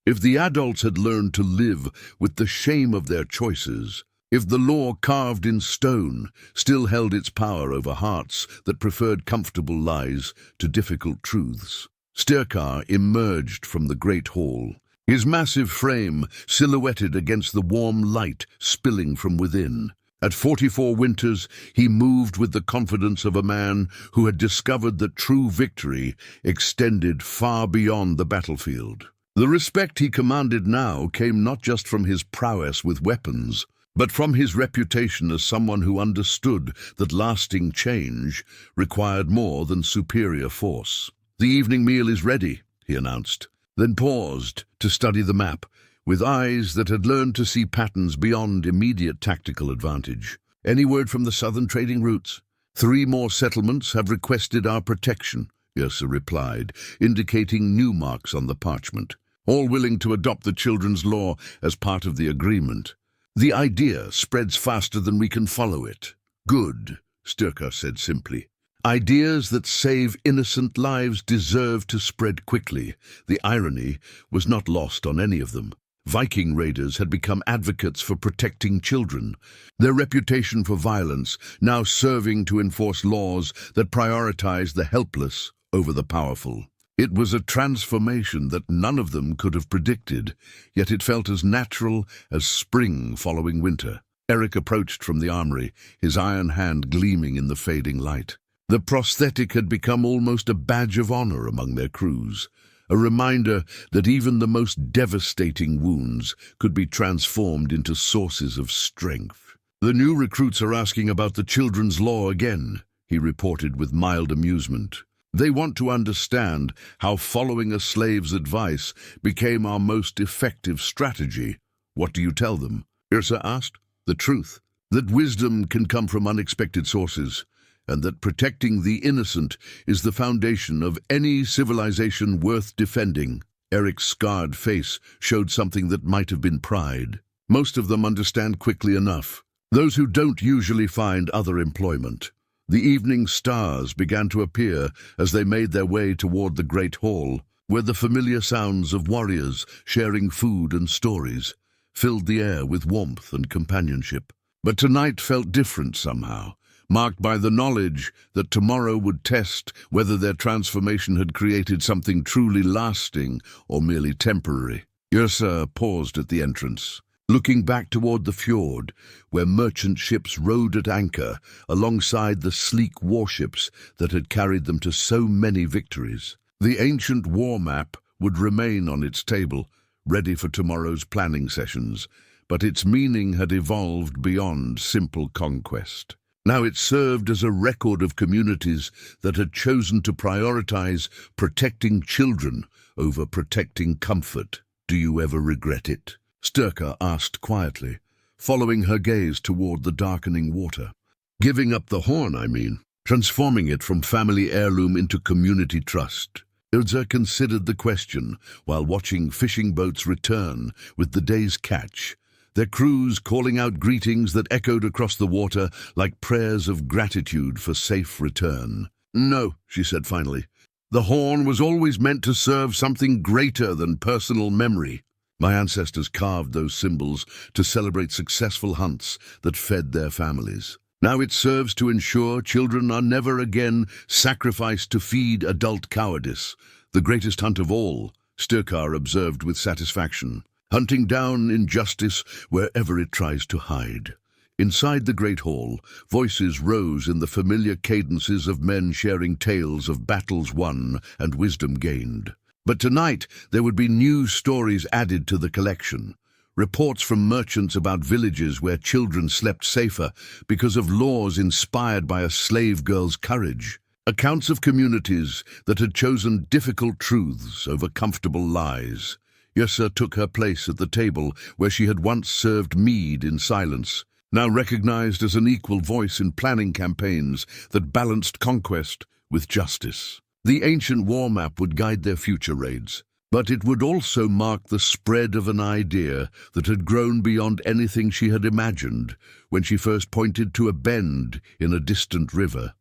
if the adults had learned to live with the shame of their choices, if the law carved in stone still held its power over hearts that preferred comfortable lies to difficult truths. Styrkar emerged from the great hall, his massive frame silhouetted against the warm light spilling from within. At 44 winters, he moved with the confidence of a man who had discovered that true victory extended far beyond the battlefield. The respect he commanded now came not just from his prowess with weapons, but from his reputation as someone who understood that lasting change required more than superior force. "The evening meal is ready," he announced, then paused to study the map, with eyes that had learned to see patterns beyond immediate tactical advantage. "Any word from the southern trading routes?" 3 more settlements have requested our protection," Yrsa replied, indicating new marks on the parchment, "all willing to adopt the children's law as part of the agreement. The idea spreads faster than we can follow it." "Good," Styrkar said simply. "Ideas that save innocent lives deserve to spread quickly." The irony was not lost on any of them. Viking raiders had become advocates for protecting children, their reputation for violence now serving to enforce laws that prioritize the helpless over the powerful. It was a transformation that none of them could have predicted, yet it felt as natural as spring following winter. Eric approached from the armory, his iron hand gleaming in the fading light. The prosthetic had become almost a badge of honor among their crews, a reminder that even the most devastating wounds could be transformed into sources of strength. "The new recruits are asking about the children's law again," he reported with mild amusement. "They want to understand how following a slave's advice became our most effective strategy." "What do you tell them?" Yrsa asked. "The truth, that wisdom can come from unexpected sources, and that protecting the innocent is the foundation of any civilization worth defending." Eric's scarred face showed something that might have been pride. "Most of them understand quickly enough. Those who don't usually find other employment." The evening stars began to appear as they made their way toward the great hall, where the familiar sounds of warriors sharing food and stories filled the air with warmth and companionship. But tonight felt different somehow, marked by the knowledge that tomorrow would test whether their transformation had created something truly lasting or merely temporary. Yrsa paused at the entrance, looking back toward the fjord, where merchant ships rode at anchor alongside the sleek warships that had carried them to so many victories. The ancient war map would remain on its table, ready for tomorrow's planning sessions, but its meaning had evolved beyond simple conquest. Now it served as a record of communities that had chosen to prioritize protecting children over protecting comfort. "Do you ever regret it?" Styrkar asked quietly, following her gaze toward the darkening water. "Giving up the horn, I mean. Transforming it from family heirloom into community trust." Yrsa considered the question while watching fishing boats return with the day's catch, their crews calling out greetings that echoed across the water like prayers of gratitude for safe return. "No," she said finally. "The horn was always meant to serve something greater than personal memory. My ancestors carved those symbols to celebrate successful hunts that fed their families. Now it serves to ensure children are never again sacrificed to feed adult cowardice. The greatest hunt of all," Styrkar observed with satisfaction, "hunting down injustice wherever it tries to hide." Inside the great hall, voices rose in the familiar cadences of men sharing tales of battles won and wisdom gained. But tonight there would be new stories added to the collection. Reports from merchants about villages where children slept safer because of laws inspired by a slave girl's courage. Accounts of communities that had chosen difficult truths over comfortable lies. Yrsa took her place at the table where she had once served mead in silence, now recognized as an equal voice in planning campaigns that balanced conquest with justice. The ancient war map would guide their future raids, but it would also mark the spread of an idea that had grown beyond anything she had imagined when she first pointed to a bend in a distant river.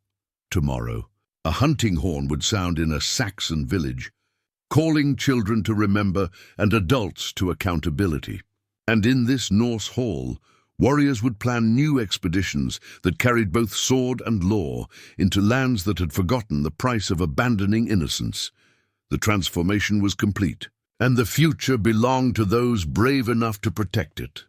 Tomorrow, a hunting horn would sound in a Saxon village, calling children to remember and adults to accountability. And in this Norse hall, warriors would plan new expeditions that carried both sword and law into lands that had forgotten the price of abandoning innocence. The transformation was complete, and the future belonged to those brave enough to protect it.